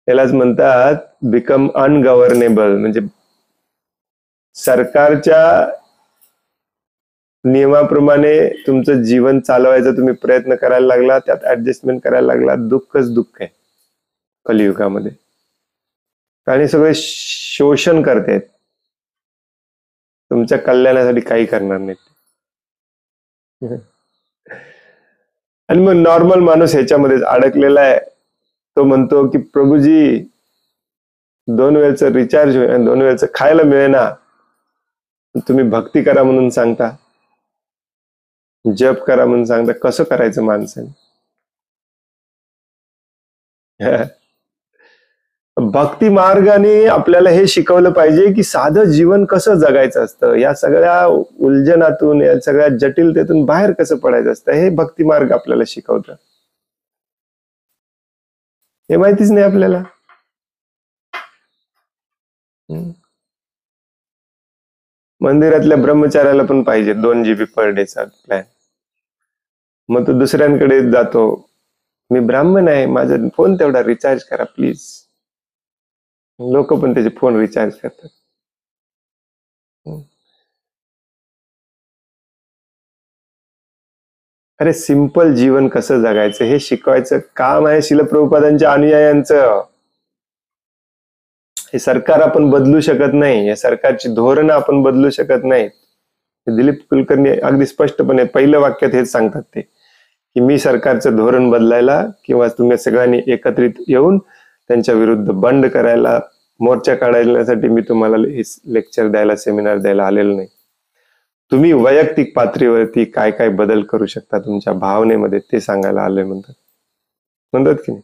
A: यालाच म्हणतात बिकम अनगव्हर्नेबल, म्हणजे सरकारच्या नियमाप्रमाणे तुमचं जीवन चालवायचा तुम्ही प्रयत्न करायला लागला, त्यात ऍडजस्टमेंट करायला लागला, दुःखच दुःख आहे कलियुगामध्ये. आणि सगळे शोषण करतायत, तुमच्या कल्याणासाठी काही करणार नाहीत. आणि मग नॉर्मल माणूस ह्याच्यामध्येच अडकलेला आहे. तो म्हणतो की प्रभूजी 2 वेळचं रिचार्ज होईल आणि 2 वेळचं खायला मिळेना, तुम्ही भक्ती करा म्हणून सांगता, जप करा म्हणून सांगता. कसं करायचं माणसाने? भक्ती मार्गाने आपल्याला हे शिकवलं पाहिजे की साधं जीवन कसं जगायचं असतं, या सगळ्या उलझनातून, या सगळ्या जटिलतेतून बाहेर कसं पडायचं असतं, हे भक्ती मार्ग आपल्याला शिकवतं. हे माहितीच नाही आपल्याला. मंदिरातल्या ब्रह्मचार्याला पण पाहिजे 2 GB पर डेचा प्लॅन. मग तो दुसऱ्यांकडे जातो, मी ब्राह्मण आहे, माझा फोन तेवढा रिचार्ज करा प्लीज. लोक पण त्याचे फोन रिचार्ज करतात. अरे सिंपल जीवन कसं जगायचं हे शिकवायचं काम आहे शिल प्रभुपादांच्या अनुयायांचं. हे सरकार आपण बदलू शकत नाही, या सरकारची धोरणं आपण बदलू शकत नाहीत. दिलीप कुलकर्णी अगदी स्पष्टपणे पहिल्या वाक्यात हेच सांगतात ते, की मी सरकारचं धोरण बदलायला किंवा तुम्ही सगळ्यांनी एकत्रित येऊन त्यांच्या विरुद्ध बंड करायला, मोर्चा काढण्यासाठी मी तुम्हाला लेक्चर द्यायला, सेमिनार द्यायला आलेलो नाही. तुम्ही वैयक्तिक पातळीवरती काय काय बदल करू शकता तुमच्या भावनेमध्ये ते सांगायला आलोय म्हणतात की नाही.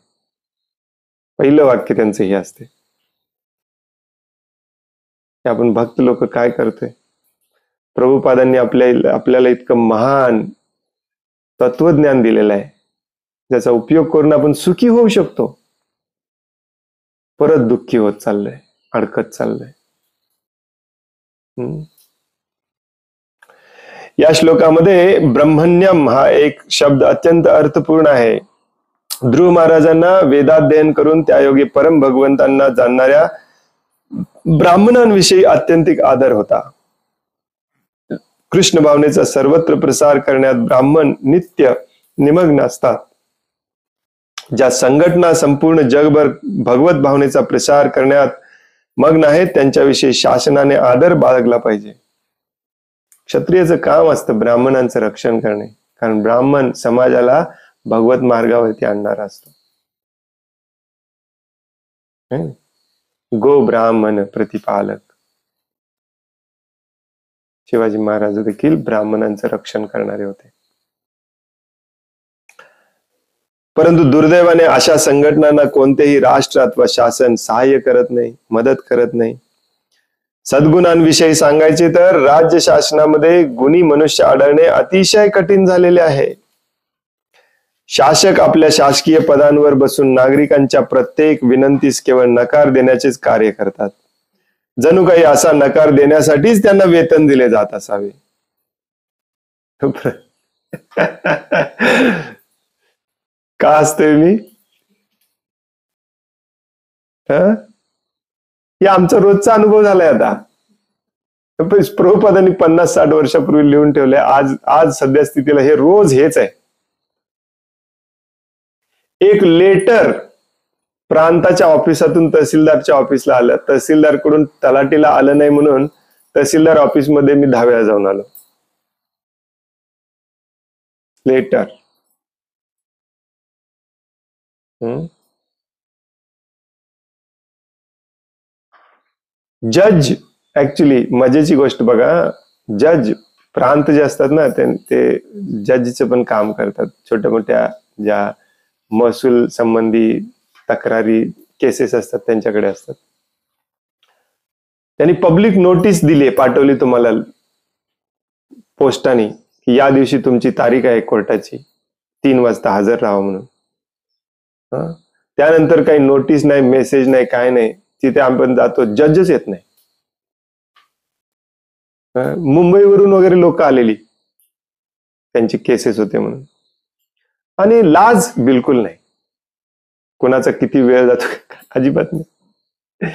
A: पहिलं वाक्य त्यांचं हे असते की आपण भक्त लोक काय करतोय. प्रभुपादांनी आपल्याला इतकं महान तत्वज्ञान दिलेलं आहे, ज्याचा उपयोग करून आपण सुखी होऊ शकतो, परत दुःखी होत चाललंय, अडकत चाललंय. या श्लोकामध्ये ब्रह्मण्यम हा एक शब्द अत्यंत अर्थपूर्ण आहे. ध्रुव महाराजांना वेदाध्ययन करून त्यायोगे परम भगवंतांना जाणणाऱ्या ब्राह्मणांविषयी अत्यंतिक आदर होता. कृष्ण भावनेचा सर्वत्र प्रसार करण्यात ब्राह्मण नित्य निमग्न असतात. ज्या संघटना संपूर्ण जगभर भगवत भावनेचा प्रसार करण्यात मग्न आहेत, त्यांच्याविषयी शासनाने आदर बाळगला पाहिजे. क्षत्रियाचं काम असतं ब्राह्मणांचं रक्षण करणे, कारण ब्राह्मण समाजाला भगवत मार्गावरती आणणारा असतो. गो ब्राह्मण प्रतिपालक. शिवाजी महाराज देखील ब्राह्मणांचं रक्षण करणारे होते. परंतु दुर्दैवाने अशा संघटनांना कोणतेही राष्ट्र अथवा शासन सहाय्य करत नाही, मदत करत नाही. सद्गुणांविषयी सांगायचे तर राज्य शासनामध्ये गुणी मनुष्य आढळणे अतिशय कठीण झालेले आहे. शासक आपल्या शासकीय पदांवर बसून नागरिकांच्या प्रत्येक विनंतीस केवळ नकार देण्याचेच कार्य करतात. जणू काही असा नकार देण्यासाठीच त्यांना वेतन दिले जात असावे. का असतोय मी? हे आमचा रोजचा अनुभव झालाय. आता प्रभुपादांनी 50-60 वर्षापूर्वी लिहून ठेवलंय. आज सध्या स्थितीला हे रोज हेच आहे. एक लेटर प्रांताच्या ऑफिसातून तहसीलदारच्या ऑफिसला आलं, तहसीलदार कडून तलाठीला आलं नाही म्हणून तहसीलदार ऑफिस मध्ये मी 10 वेळा जाऊन आलो. लेटर. जज, ऍक्च्युली मजेची गोष्ट बघा, जज प्रांत जे असतात ना, ते जजचं पण काम करतात. छोट्या मोठ्या ज्या महसूल संबंधी तक्रारी केसेस असतात त्यांच्याकडे असतात. त्यांनी पब्लिक नोटीस दिली, पाठवली तुम्हाला पोस्टाने की या दिवशी तुमची तारीख आहे कोर्टाची, 3 वाजता हजर राहा म्हणून. त्यानंतर काही नोटीस नाही, मेसेज नाही, काय नाही. तिथे आपण जातो, जजच येत नाही. मुंबईवरून वगैरे लोक आलेली, त्यांची केसेस होते म्हणून. आणि लाज बिलकुल नाही. कोणाचा किती वेळ जातो अजिबात नाही.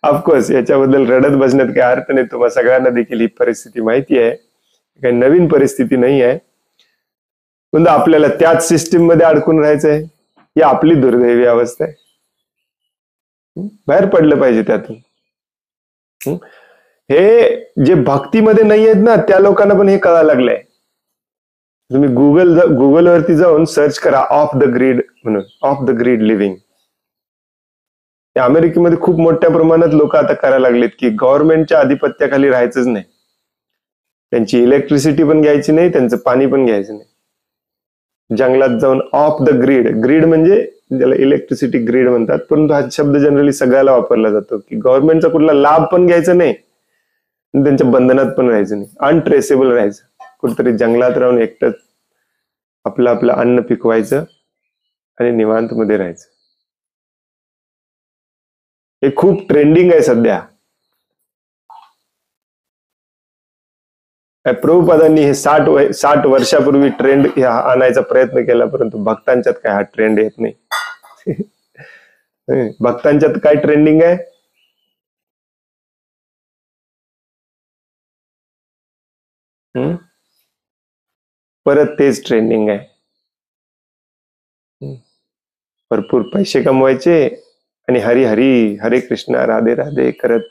A: ऑफकोर्स याच्याबद्दल रडत बसण्यात काही अर्थ नाही. तुम्हाला सगळ्यांना देखील ही परिस्थिती माहिती आहे, काही नवीन परिस्थिती नाही आहे. पण आपल्याला त्याच सिस्टीम मध्ये अडकून राहायचंय, ही आपली दुर्दैवी अवस्था आहे. बाहेर पडलं पाहिजे त्यातून. हे जे भक्तीमध्ये नाही आहेत ना, त्या लोकांना पण हे कळायला लागलंय. तुम्ही गुगलवरती जाऊन सर्च करा ऑफ द ग्रीड म्हणून, ऑफ द ग्रीड लिव्हिंग. अमेरिकेमध्ये खूप मोठ्या प्रमाणात लोक आता करायला लागलेत की गव्हर्नमेंटच्या आधिपत्याखाली राहायचंच नाही. त्यांची इलेक्ट्रिसिटी पण घ्यायची नाही, त्यांचं पाणी पण घ्यायचं नाही. जंगलात जाऊन ऑफ द ग्रीड, ग्रीड म्हणजे ज्याला इलेक्ट्रिसिटी ग्रीड म्हणतात, परंतु हा शब्द जनरली सगळ्याला वापरला जातो की गव्हर्नमेंटचा कुठला लाभ पण घ्यायचा नाही, त्यांच्या बंधनात पण राहायचं नाही, अनट्रेसेबल राहायचं. कुठेतरी जंगलात राहून एकटंच आपलं आपलं अन्न पिकवायचं आणि निवांत मध्ये राहायचं. हे खूप ट्रेंडिंग आहे सध्या. प्रभुपादांनी हे 60 वर्षापूर्वी ट्रेंड आणायचा प्रयत्न केला, परंतु भक्तांच्यात काय हा ट्रेंड येत नाही. भक्तांच्यात काय ट्रेंडिंग आहे? परत तेच ट्रेंडिंग आहे. भरपूर पैसे कमवायचे आणि हरी हरी, हरे कृष्णा, राधे राधे करत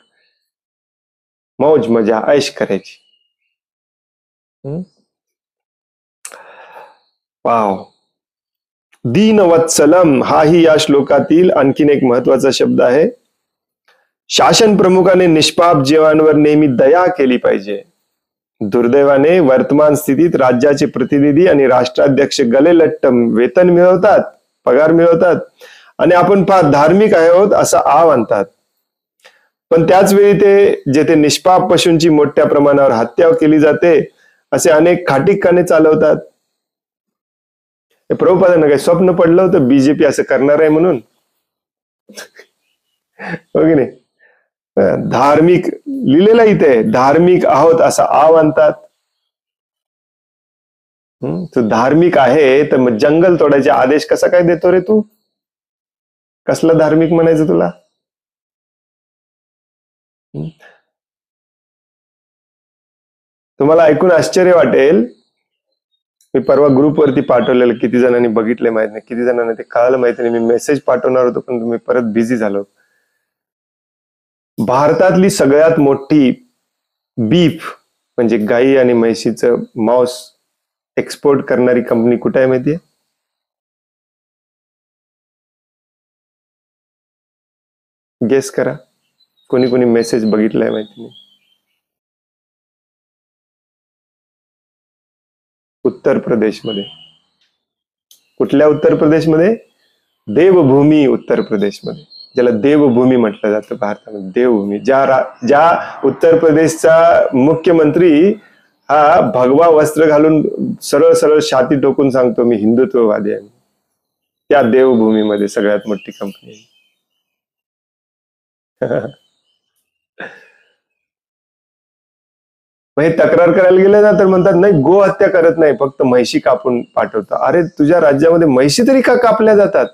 A: मौज मजा ऐश करायची. वाव. दीनवत्सलम हाही या श्लोकातील आणखीन एक महत्वाचा शब्द आहे. शासन प्रमुखाने निष्पाप जीवांवर नेहमी दया केली पाहिजे. दुर्दैवाने वर्तमान स्थितीत राज्याचे प्रतिनिधी आणि राष्ट्राध्यक्ष गलेलट्ट वेतन मिळवतात, पगार मिळवतात आणि आपण फार धार्मिक आहोत असं आव आणतात. पण त्याच वेळी ते जेथे निष्पाप पशूंची मोठ्या प्रमाणावर हत्या केली जाते असे अनेक खाटीकखाने चालवतात. प्रभुपादांना काही स्वप्न पडलं होतं बीजेपी असं करणार आहे म्हणून? हो की नाही? धार्मिक लिहिलेलं इथे, धार्मिक आहोत असं आव आणतात. तू धार्मिक आहे तर मग जंगल तोडायचे आदेश कसा काय देतो रे तू? कसलं धार्मिक म्हणायचं तुला? तुम्हाला ऐकून आश्चर्य वाटेल, मी परवा ग्रुपवरती पाठवलेलं, किती जणांनी बघितले माहित नाही, किती जणांना ते कळालं माहिती नाही. मी मेसेज पाठवणार होतो पण तुम्ही परत बिझी झालो. भारतातली सगळ्यात मोठी बीफ म्हणजे गाई आणि म्हशीचं मांस एक्सपोर्ट करणारी कंपनी कुठे आहे माहितीये? गेस करा. कोणी कोणी मेसेज बघितलाय माहिती नाही. उत्तर प्रदेशमध्ये. कुठल्या उत्तर प्रदेशमध्ये? देवभूमी उत्तर प्रदेशमध्ये, ज्याला देवभूमी म्हटलं जातं भारतामध्ये. देवभूमी, ज्या उत्तर प्रदेशचा मुख्यमंत्री हा भगवा वस्त्र घालून सरळ सरळ छाती टोकून सांगतो मी हिंदुत्ववादी आहे, त्या देवभूमीमध्ये सगळ्यात मोठी कंपनी. हे तक्रार करायला गेले ना तर म्हणतात नाही गो हत्या करत नाही, फक्त म्हैशी कापून पाठवतो. अरे तुझ्या राज्यामध्ये म्हैशी तरी का कापल्या जातात?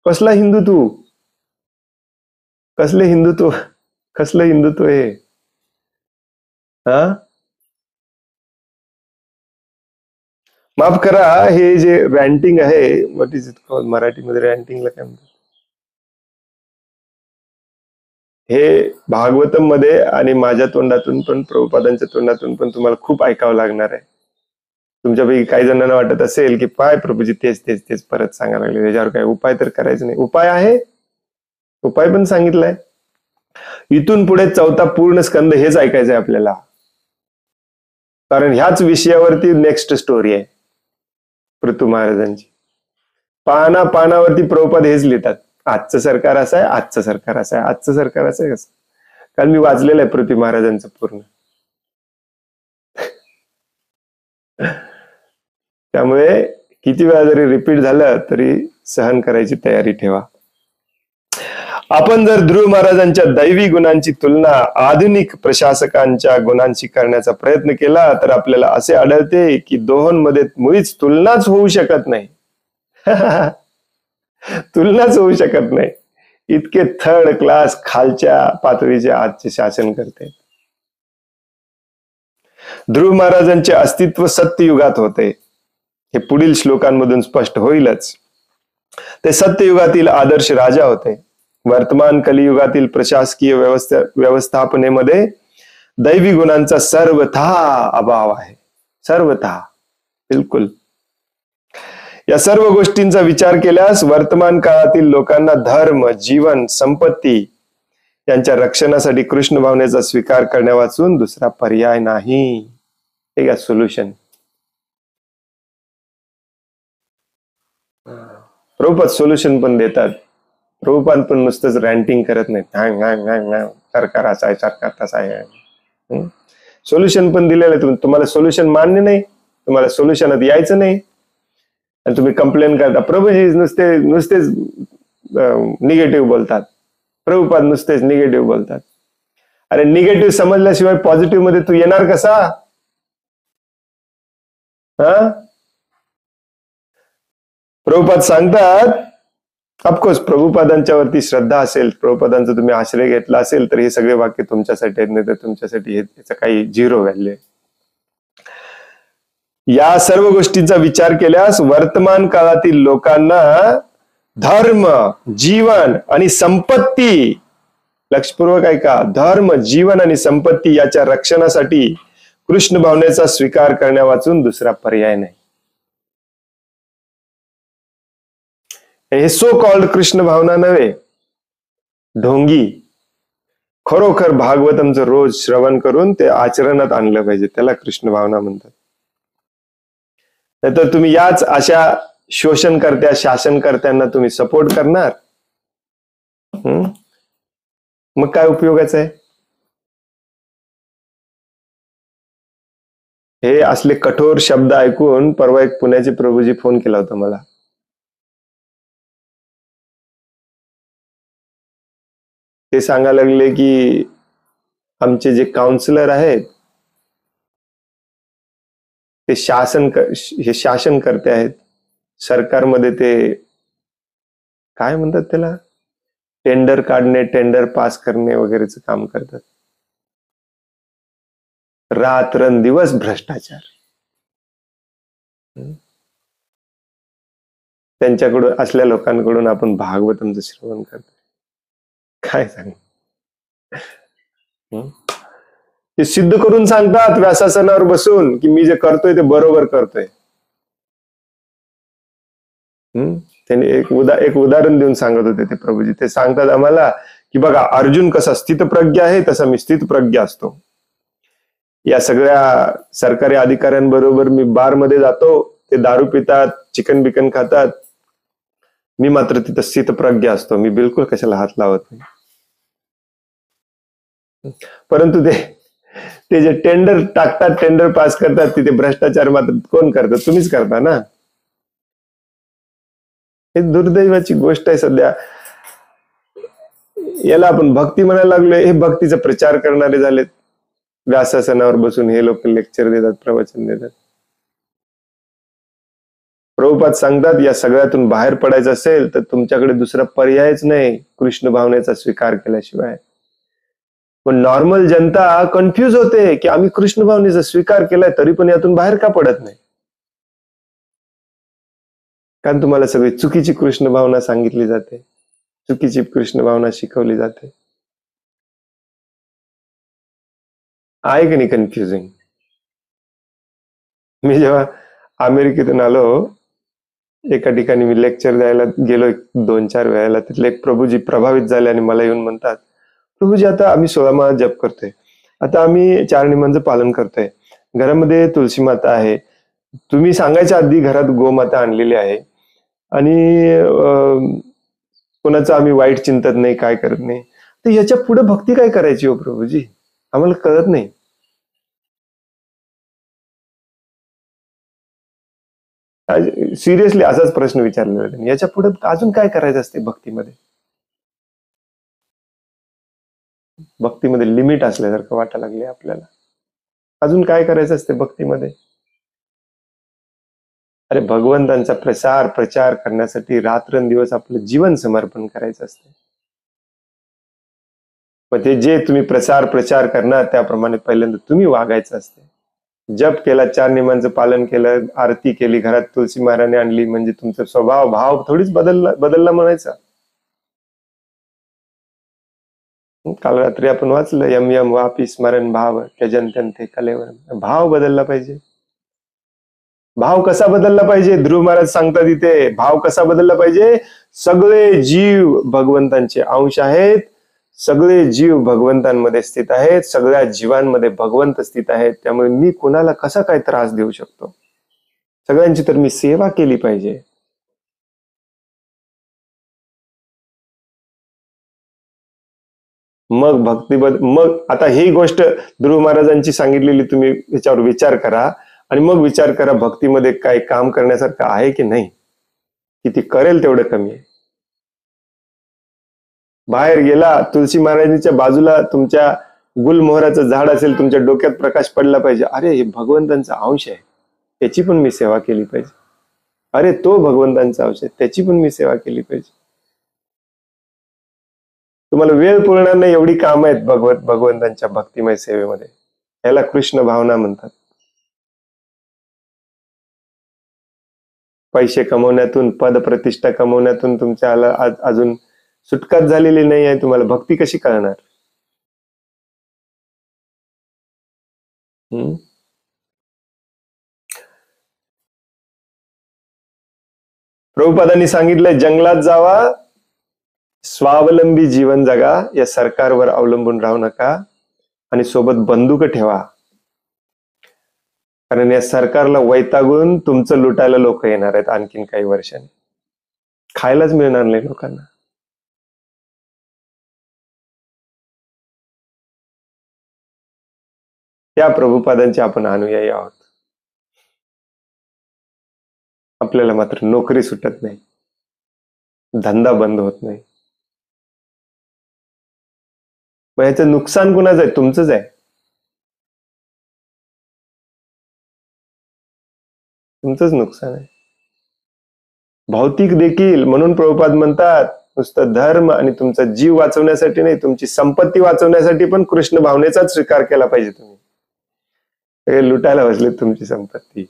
A: कसला हिंदुत्व? कसले हिंदुत्व? कसलं हिंदुत्व हे? हा, माफ करा, हे जे रॅन्टिंग आहे, व्हॉट इज इट कॉल मराठीमध्ये? रॅन्टिंगला काय म्हणतात? हे भागवतम मध्ये आणि माझ्या तोंडातून पण प्रभुपादांच्या तोंडातून पण तुम्हाला खूप ऐकावं लागणार आहे. तुमच्यापैकी काही जणांना वाटत असेल की पाय प्रभूजी तेच तेच तेच परत सांगायला लागले, त्याच्यावर काही उपाय तर करायचं नाही. उपाय आहे, उपाय पण सांगितलाय. इथून पुढे 4था पूर्ण स्कंद हेच ऐकायचंय आपल्याला, कारण ह्याच विषयावरती नेक्स्ट स्टोरी आहे पृथू महाराजांची. पानावरती प्रभुपाद हेच लिहितात, आजचं सरकार असं आहे, आजचं सरकार असं आहे, आजचं सरकार असं आहे. कसं? कारण मी वाचलेलं आहे पृथ्वी महाराजांचं पूर्ण. त्यामुळे किती वेळा जरी रिपीट झालं तरी सहन करायची तयारी ठेवा. आपण जर ध्रुव महाराजांच्या दैवी गुणांची तुलना आधुनिक प्रशासकांच्या गुणांशी करण्याचा प्रयत्न केला तर आपल्याला असे आढळते की दोहोंमध्ये मुळीच तुलनाच होऊ शकत नाही. तुलनाच होऊ शकत नाही. इतके थर्ड क्लास खालच्या पातळीचे आजचे शासन करते. ध्रुव महाराजांचे अस्तित्व सत्ययुगात होते हे पुढील श्लोकांमधून स्पष्ट होईलच. ते सत्ययुगातील आदर्श राजा होते. वर्तमान कलियुगातील प्रशासकीय व्यवस्थापनेमध्ये दैवी गुणांचा सर्वथा अभाव आहे. सर्वथा, बिलकुल. या सर्व गोष्टींचा विचार केल्यास वर्तमान काळातील लोकांना धर्म, जीवन, संपत्ती यांच्या रक्षणासाठी कृष्ण भावनेचा स्वीकार करण्यावाचून दुसरा पर्याय नाही. हे का सोल्युशन. प्रभुपाद सोल्युशन पण देतात. प्रभुपाद पण नुसतंच रॅन्टिंग करत नाहीत. सरकार असा आहे, सरकार तसा आहे. सोल्युशन पण दिलेलं आहे. तुम्हाला सोल्युशन मान्य नाही, तुम्हाला सोल्युशनात यायचं नाही आणि तुम्ही कंप्लेन करता. प्रभू हे नुसतेच निगेटिव्ह बोलतात. प्रभुपाद नुसतेच निगेटिव्ह बोलतात. अरे निगेटिव्ह समजल्याशिवाय पॉझिटिव्ह मध्ये तू येणार कसा? प्रभुपाद सांगतात, ऑफकोर्स प्रभुपादांच्या वरती श्रद्धा असेल, प्रभुपादांचा तुम्ही आश्रय घेतला असेल तर हे सगळे वाक्य तुमच्यासाठी आहेत, नाही तर तुमच्यासाठी याचं काही झिरो व्हॅल्यू आहे. या सर्व गोष्टींचा विचार केल्यास वर्तमान काळातील लोकांना धर्म, जीवन आणि संपत्ती, लक्षपूर्वक ऐका, धर्म, जीवन आणि संपत्ती याच्या रक्षणासाठी कृष्ण भावनेचा स्वीकार करण्यावाचून दुसरा पर्याय नाही. हे सो कॉल्ड कृष्ण भावना नव्हे, ढोंगी. खरोखर भागवतमचं रोज श्रवण करून ते आचरणात आणलं पाहिजे, त्याला कृष्ण भावना म्हणतात. नाहीतर तुम्ही याच अशा शोषणकर्त्या, शासनकर्त्यांना तुम्ही सपोर्ट करणार, मग काय उपयोगाचं आहे? हे असले कठोर शब्द ऐकून परवा एक पुण्याचे प्रभूजी फोन केला होता मला. ते सांगायला लागले की आमचे जे काउन्सिलर आहेत ते शासन करते आहेत. सरकारमध्ये ते काय म्हणतात त्याला, टेंडर काढणे, टेंडर पास करणे वगैरेच काम करतात. रात्रंदिवस भ्रष्टाचार. त्यांच्याकडून, असल्या लोकांकडून आपण भागवतांचं श्रवण करतो. काय सांग, ते सिद्ध करून सांगतात व्यासासनावर बसून की मी जे करतोय ते बरोबर करतोय. त्यांनी एक उदाहरण देऊन सांगत होते ते प्रभूजी. ते सांगतात आम्हाला की बघा, अर्जुन कसा स्थितप्रज्ञ आहे तसा मी स्थितप्रज्ञ असतो. या सगळ्या सरकारी अधिकाऱ्यांबरोबर मी बार मध्ये जातो, ते दारू पितात, चिकन बिकन खातात, मी मात्र तिथं स्थितप्रज्ञ असतो, मी बिलकुल कशाला हात लावत नाही. परंतु ते जे टेंडर टाकतात, टेंडर पास करतात, तिथे भ्रष्टाचार मात्र कोण करतात? तुम्हीच करता ना. हे दुर्दैवाची गोष्ट आहे सध्या. याला आपण भक्ती म्हणायला लागलोय. हे भक्तीचा प्रचार करणारे झालेत. व्यासासनावर बसून हे लोक लेक्चर देतात, प्रवचन देतात. प्रभुपाद सांगतात या सगळ्यातून बाहेर पडायचं असेल तर तुमच्याकडे दुसरा पर्यायच नाही कृष्ण भावनेचा स्वीकार केल्याशिवाय. पण नॉर्मल जनता कन्फ्यूज होते की आम्ही कृष्ण भावनेचा स्वीकार केलाय तरी पण यातून बाहेर का पडत नाही. कारण तुम्हाला सगळी चुकीची कृष्ण भावना सांगितली जाते, चुकीची कृष्ण भावना शिकवली जाते. आहे की नाही कन्फ्युजिंग? मी जेव्हा अमेरिकेतून आलो, एका ठिकाणी मी लेक्चर द्यायला गेलो 2-4 वेळेला. तिथले एक प्रभूजी प्रभावित झाले आणि मला येऊन म्हणतात, प्रभूजी आता आम्ही 16 माळा जप करतोय, आता आम्ही 4 नियमांचं पालन करतोय, घरामध्ये तुळशी माता आहे, तुम्ही सांगायच्या आधी घरात गोमाता आणलेली आहे आणि कोणाचं आम्ही वाईट चिंतत नाही, काय करत नाही, तर याच्या पुढे भक्ती काय करायची हो प्रभूजी, आम्हाला कळत नाही. सिरियसली असाच प्रश्न विचारलेला त्यांनी. याच्या पुढे अजून काय करायचं असते भक्तीमध्ये? भक्तीमध्ये लिमिट असल्यासारखं वाटायला लागले आपल्याला. अजून काय करायचं असते भक्तीमध्ये? अरे भगवंतांचा प्रचार करण्यासाठी रात्रंदिवस आपलं जीवन समर्पण करायचं असते. मग ते जे तुम्ही प्रचार करणार त्याप्रमाणे पहिल्यांदा तुम्ही वागायचं असते. जप केला, 4 नियमांचं पालन केलं, आरती केली, घरात तुळशी महाराणी आणली, म्हणजे तुमचा स्वभाव भाव थोडीच बदलला म्हणायचा. काल रात्री आपण वाचलं, यम यम वापी स्मरण भाव त्यजंत्यन्ते कलेवर. भाव बदलला पाहिजे. भाव कसा बदलला पाहिजे? ध्रुव महाराज सांगतात इथे, भाव कसा बदलला पाहिजे? सगळे जीव भगवंतांचे अंश आहेत, सगळे जीव भगवंतांमध्ये स्थित आहेत, सगळ्या जीवांमध्ये भगवंत स्थित आहेत. त्यामुळे मी कोणाला कसा काय त्रास देऊ शकतो? सगळ्यांची तर मी सेवा केली पाहिजे. मग मग आता ही गोष्ट ध्रुव महाराजांची सांगितलेली तुम्ही याच्यावर विचार करा आणि मग विचार करा भक्तीमध्ये काय काम करण्यासारखं आहे की नाही. किती करेल तेवढं कमी आहे. बाहेर गेला, तुळशी महाराजांच्या बाजूला तुमच्या गुलमोहराचं झाड असेल, तुमच्या डोक्यात प्रकाश पडला पाहिजे, अरे हे भगवंतांचा अंश आहे, त्याची पण मी सेवा केली पाहिजे. अरे तो भगवंतांचा अंश आहे, त्याची पण मी सेवा केली पाहिजे. तुम्हाला वेळ पुरणार नाही एवढी काम आहेत भगवंतांच्या भक्तिमय सेवेमध्ये. याला कृष्ण भावना म्हणतात. पैसे कमवण्यातून, पद प्रतिष्ठा कमवण्यातून तुमच्या अजून सुटकाच झालेली नाही आहे. तुम्हाला भक्ती कशी कळणार? प्रभुपादांनी सांगितलंय, जंगलात जावा, स्वावलंबी जीवन जगा, या सरकारवर अवलंबून राहू नका आणि सोबत बंदूक ठेवा. कारण या सरकारला वैतागून तुमचं लुटायला लोक येणार आहेत आणखीन काही वर्षांनी. खायलाच मिळणार नाही लोकांना. त्या प्रभुपादांचे आपण अनुयायी आहोत. आपल्याला मात्र नोकरी सुटत नाही, धंदा बंद होत नाही. मग याचं नुकसान कुणाचं आहे? तुमचंच आहे. तुमचंच नुकसान आहे. भौतिक देखील. म्हणून प्रभुपाद म्हणतात, नुसतं धर्म आणि तुमचा जीव वाचवण्यासाठी नाही, तुमची संपत्ती वाचवण्यासाठी पण कृष्ण भावनेचाच स्वीकार केला पाहिजे. तुम्ही सगळे लुटायला बसले तुमची संपत्ती.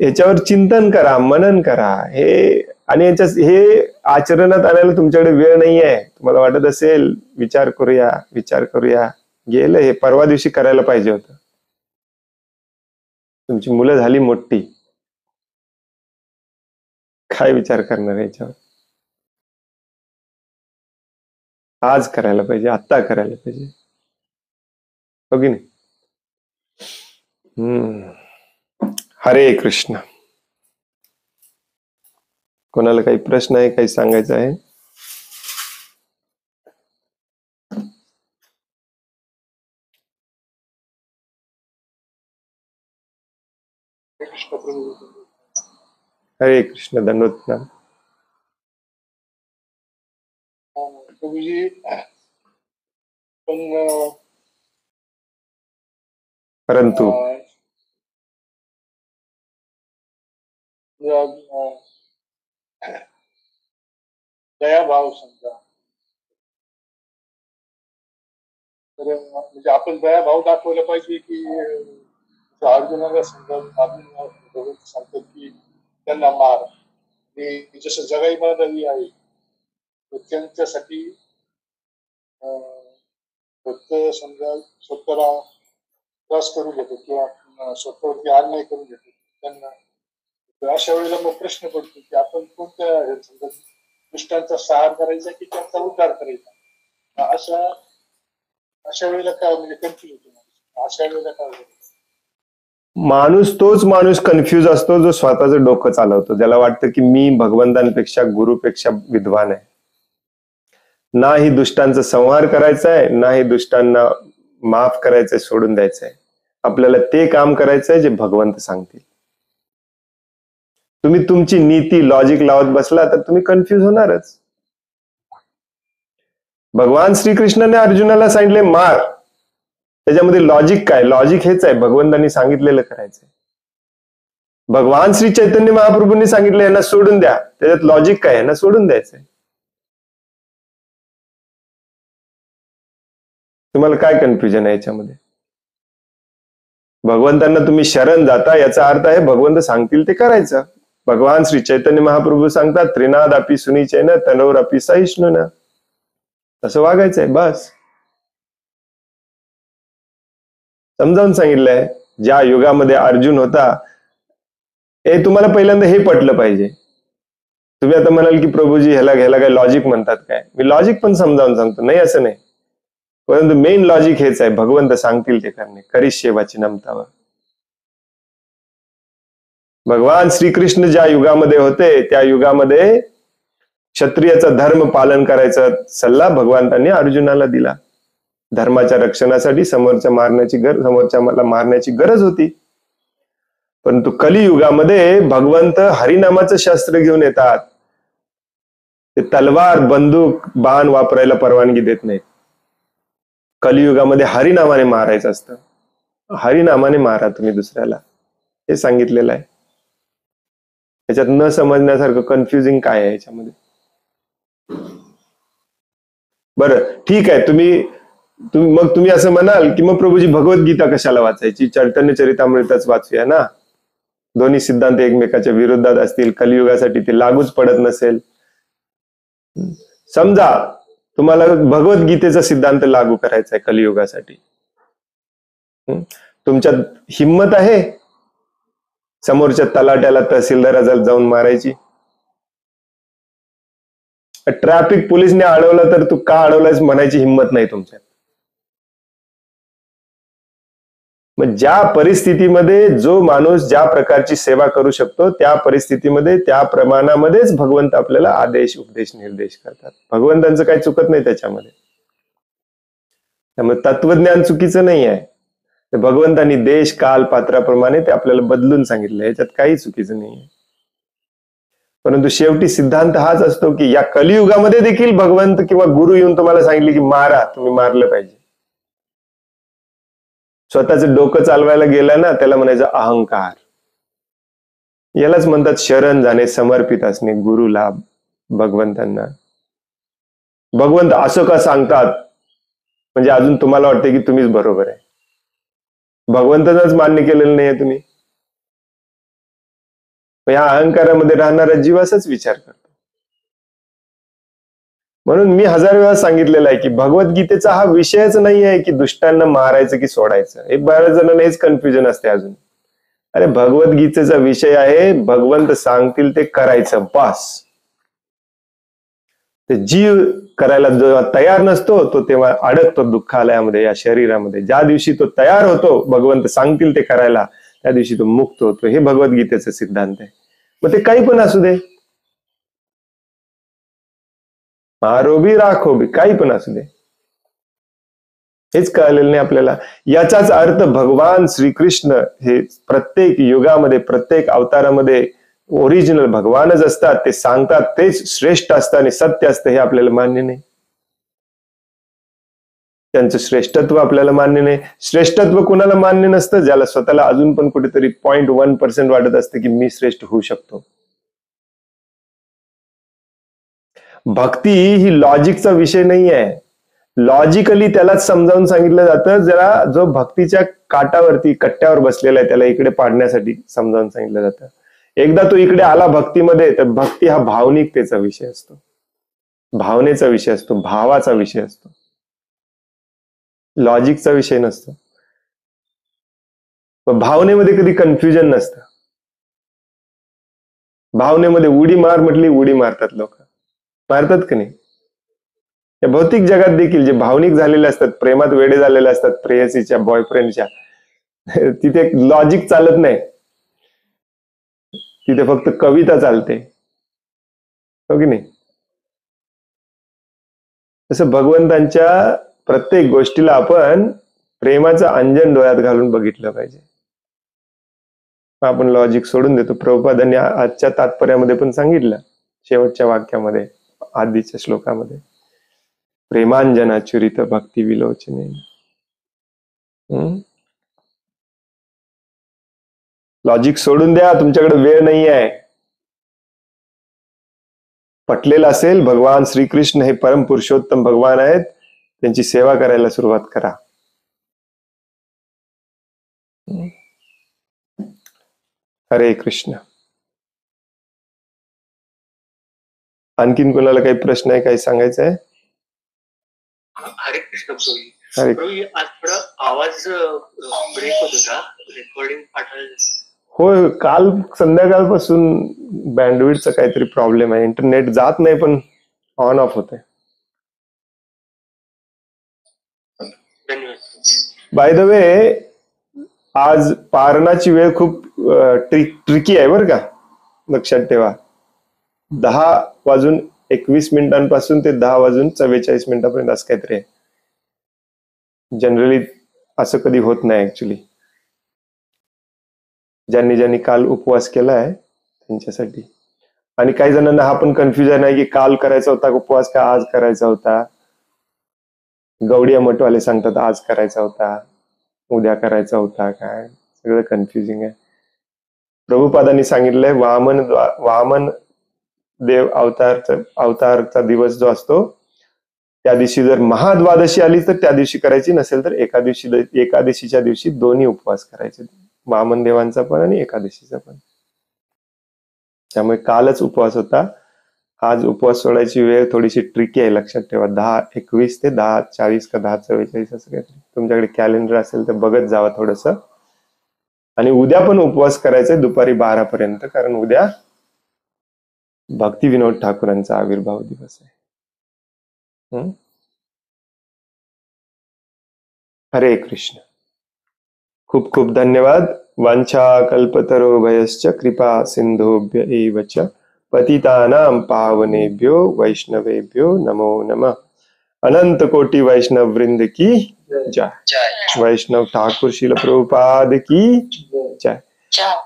A: याच्यावर चिंतन करा, मनन करा. आणि हे आचरणात आणायला तुमच्याकडे वेळ नाही आहे. तुम्हाला वाटत असेल विचार करूया, गेलं हे. परवा दिवशी करायला पाहिजे होतं. तुमची मुलं झाली मोठी, काय विचार करणार याच्यावर? आज करायला पाहिजे, आत्ता करायला पाहिजे, हो की नाही? हरे कृष्ण. कोणाला काही प्रश्न आहे, काही सांगायचं आहे? हरे कृष्ण. दंडवत प्रणाम. परंतु
B: दयाभाव समजा, तर म्हणजे आपण दयाभाव दाखवला पाहिजे की अर्जुनाला समजा अर्जुन सांगतात की त्यांना मार, जसं जगाई मानवी आहे त्यांच्यासाठी फक्त समजा स्वतःला त्रास करून घेतो किंवा स्वतःवरती अन्याय करून घेतो त्यांना. अशा वेळेला मग प्रश्न पडतो की आपण कोणत्या समजा दुष्टांचा सहार करायचा की त्यांचा उद्धार करायचा. अशा वेळेला काय म्हणजे कन्फ्युज होतो. अशा वेळेला काय होतं?
A: तोच माणूस कन्फ्यूज असतो जो स्वतःचं डोकं चालवतो, ज्याला वाटतं की मी भगवंतांपेक्षा, गुरुपेक्षा विद्वान आहे. नाही दुष्टांचा संहार करायचा आहे, नाही दुष्टांना माफ करायचंय, सोडून द्यायचंय. आपल्याला ते काम करायचंय जे भगवंत सांगतील. तुम्ही तुमची नीती, लॉजिक लावत बसला तर तुम्ही कन्फ्यूज होणारच. भगवान श्रीकृष्णाने अर्जुनाला सांगितले मार, त्याच्यामध्ये लॉजिक काय? लॉजिक हेच आहे, भगवंतांनी सांगितलेलं करायचंय. भगवान श्री चैतन्य महाप्रभूंनी सांगितलं यांना सोडून द्या, त्याच्यात लॉजिक काय? यांना सोडून द्यायचंय. तुम्हाला काय कन्फ्युजन आहे याच्यामध्ये? भगवंतांना तुम्ही शरण जाता याचा अर्थ आहे भगवंत सांगतील ते करायचं. भगवान श्री चैतन्य महाप्रभू सांगतात त्रिनाद अपि सुनिचैन तनोर अपि सहिष्णुन, असं वागायचंय बस. समजावून सांगितलंय. ज्या युगामध्ये अर्जुन होता, हे तुम्हाला पहिल्यांदा हे पटलं पाहिजे. तुम्ही आता म्हणाल की प्रभूजी ह्याला काय लॉजिक म्हणतात काय? मी लॉजिक पण समजावून सांगतो, नाही असं नाही, परंतु मेन लॉजिक हेच आहे, भगवंत सांगतील ते करणे. करिष्ये वाचिनमतव. भगवान श्रीकृष्ण ज्या युगामध्ये होते त्या युगामध्ये क्षत्रियाचा धर्म पालन करायचा सल्ला भगवंतांनी अर्जुनाला दिला. धर्माच्या रक्षणासाठी समोरच्याला मारण्याची गरज होती. परंतु कलियुगामध्ये भगवंत हरिनामाचं शस्त्र घेऊन येतात. ते तलवार, बंदूक, बाण वापरायला परवानगी देत नाहीत. कलियुगामध्ये हरिनामाने मारायचं असतं. हरिनामाने मारा तुम्ही दुसऱ्याला, हे सांगितलेलं आहे. याच्यात न समजण्यासारखं कन्फ्युजिंग काय आहे याच्यामध्ये? बरं ठीक आहे, तुम्ही असं म्हणाल की मग प्रभूजी भगवद्गीता कशाला वाचायची? चैतन्य चरितामृतच वाचूया ना. दोन्ही सिद्धांत एकमेकाच्या विरोधात असतील, कलियुगासाठी ते लागूच पडत नसेल. समजा तुम्हाला भगवद्गीतेचा सिद्धांत लागू करायचा आहे कलियुगासाठी, तुमच्यात हिंमत आहे समोरच्या तलाट्याला, तहसीलदाराला जाऊन मारायची? ट्रॅफिक पोलिसने अडवलं तर तू का अडवलायस म्हणायची हिंमत नाही तुमच्यात. मग ज्या परिस्थितीमध्ये जो माणूस ज्या प्रकारची सेवा करू शकतो त्या परिस्थितीमध्ये त्या प्रमाणामध्येच भगवंत आपल्याला आदेश, उपदेश, निर्देश करतात. भगवंतांचं काही चुकत नाही त्याच्यामध्ये. त्यामुळे तत्वज्ञान चुकीचं नाही आहे. भगवंतांनी देश, काल, पात्राप्रमाणे ते आपल्याला बदलून सांगितलं, याच्यात काही चुकीचं नाही आहे. परंतु शेवटी सिद्धांत हाच असतो की या कलियुगामध्ये देखील भगवंत किंवा गुरु येऊन तुम्हाला सांगितले की मारा, तुम्ही मारलं पाहिजे. स्वतःचं डोकं चालवायला गेला ना, त्याला म्हणायचं अहंकार. यालाच म्हणतात शरण जाणे, समर्पित असणे गुरुला, भगवंतांना. भगवंत असं का सांगतात म्हणजे अजून तुम्हाला वाटतं की तुम्हीच बरोबर आहे. भगवंतांनाच मान्य केलेलं नाहीये तुम्ही. या अहंकारामध्ये राहणारा जीव असाच विचार करतो. म्हणून मी 1000 वेळा सांगितलेलं आहे की भगवद्गीतेचा हा विषयच नाही आहे की दुष्टांना मारायचं की सोडायचं. हे बऱ्याच जणांना हेच कन्फ्युजन असते अजून. अरे भगवद्गीतेचा विषय आहे भगवंत सांगतील ते करायचं बस. ते जीव करायला जेव्हा तयार नसतो तो तेव्हा अडकतो दुःखालयामध्ये, या शरीरामध्ये. ज्या दिवशी तो तयार होतो भगवंत सांगतील ते करायला, त्या दिवशी तो मुक्त होतो. हे भगवद्गीतेचं सिद्धांत आहे. मग ते काही पण असू दे, मारो बी राखो बी, काही पण असू दे, हेच कळलेलं नाही आपल्याला. याचाच अर्थ भगवान श्रीकृष्ण हे प्रत्येक युगामध्ये, प्रत्येक अवतारामध्ये ओरिजिनल भगवानच असतात. ते सांगतात तेच श्रेष्ठ असतं आणि सत्य असतं, हे आपल्याला मान्य नाही. त्यांचं श्रेष्ठत्व आपल्याला मान्य नाही. श्रेष्ठत्व कोणाला मान्य नसतं? ज्याला स्वतःला अजून पण कुठेतरी 0.1% वाटत असतं की मी श्रेष्ठ होऊ शकतो. भक्ती ही लॉजिकचा विषय नाही आहे. लॉजिकली त्यालाच समजावून सांगितलं जातं, जरा जो भक्तीच्या काटावरती, कट्ट्यावर बसलेला आहे त्याला इकडे पाडण्यासाठी समजावून सांगितलं जातं. एकदा तो इकडे आला भक्तीमध्ये, तर भक्ती हा भावनिकतेचा विषय असतो, भावनेचा विषय असतो, भावाचा विषय असतो, लॉजिकचा विषय नसतो. भावनेमध्ये कधी कन्फ्युजन नसतं. भावनेमध्ये उडी मार म्हटली, उडी मारतात लोक, मारतात का नाही? या भौतिक जगात देखील जे भावनिक झालेले असतात, प्रेमात वेडे झालेले असतात, प्रेयसीच्या, बॉयफ्रेंडच्या, तिथे लॉजिक चालत नाही, तिथे फक्त कविता चालते, हो की नाही? तसं भगवंतांच्या प्रत्येक गोष्टीला आपण प्रेमाचं अंजन डोळ्यात घालून बघितलं पाहिजे. आपण लॉजिक सोडून देतो. प्रभुपादांनी आजच्या तात्पर्यामध्ये पण सांगितलं, शेवटच्या वाक्यामध्ये, आधीच्या श्लोकामध्ये. प्रेमांजनाचुरित भक्ती विलोचने. लॉजिक सोडून द्या, तुमच्याकडे वेळ नाही आहे. पटलेलं असेल भगवान श्रीकृष्ण हे परम पुरुषोत्तम भगवान आहेत, त्यांची सेवा करायला सुरुवात करा. हरे कृष्ण. आणखीन कोणाला काही प्रश्न आहे, काही सांगायचं आहे?
C: हरे कृष्ण प्रभू.
A: हरे.
C: प्रभू आज थोडा आवाज ब्रेक होत होता, रेकॉर्डिंग पाठवायला.
A: होय, काल संध्याकाळपासून बँडविड्थचा काहीतरी प्रॉब्लेम आहे, इंटरनेट जात नाही पण ऑन ऑफ होत आहे.
C: धन्यवाद.
A: बाय द वे, आज पारणाची वेळ खूप ट्रिकी आहे बरं का, लक्षात ठेवा. 10:21 ते 10:44 असं काहीतरी आहे. जनरली असं कधी होत नाही ऍक्च्युली. ज्यांनी काल उपवास केलाय त्यांच्यासाठी. आणि काही जणांना हा पण कन्फ्युजन आहे की काल करायचा होता उपवास का आज करायचा होता. गौडीया मठवाले सांगतात आज करायचा होता, उद्या करायचा होता, काय सगळं कन्फ्युजिंग आहे. प्रभुपादांनी सांगितलंय वामन देव अवतारचा दिवस जो असतो त्या दिवशी जर महाद्वादशी आली तर त्या दिवशी करायची, नसेल तर एकादशीच्या दिवशी दोन्ही उपवास करायचे, वामन देवांचा पण आणि एकादशीचा पण. त्यामुळे कालच उपवास होता. आज उपवास सोडायची वेळ थोडीशी ट्रिकी आहे, लक्षात ठेवा. 10:21 ते 10:40 का 10:44 असं काहीतरी. तुमच्याकडे कॅलेंडर असेल तर बघत जावा थोडस. आणि उद्या पण उपवास करायचा दुपारी 12 पर्यंत, कारण उद्या भक्ती विनोद ठाकूरांचा आविर्भाव दिवस आहे. हरे कृष्ण. खूप खूप धन्यवाद. वांछा कल्पतरोभयश्च कृपा सिंधुभ्य एव च पतितानां पावनेभ्यो वैष्णवेभ्यो नमो नमः. अनंत कोटि वैष्णव वृंद की जय. वैष्णव ठाकुर श्रील प्रभुपाद की जय.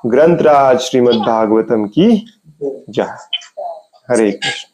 A: ग्रंथराज श्रीमद् भागवतम की जय. हरे कृष्ण.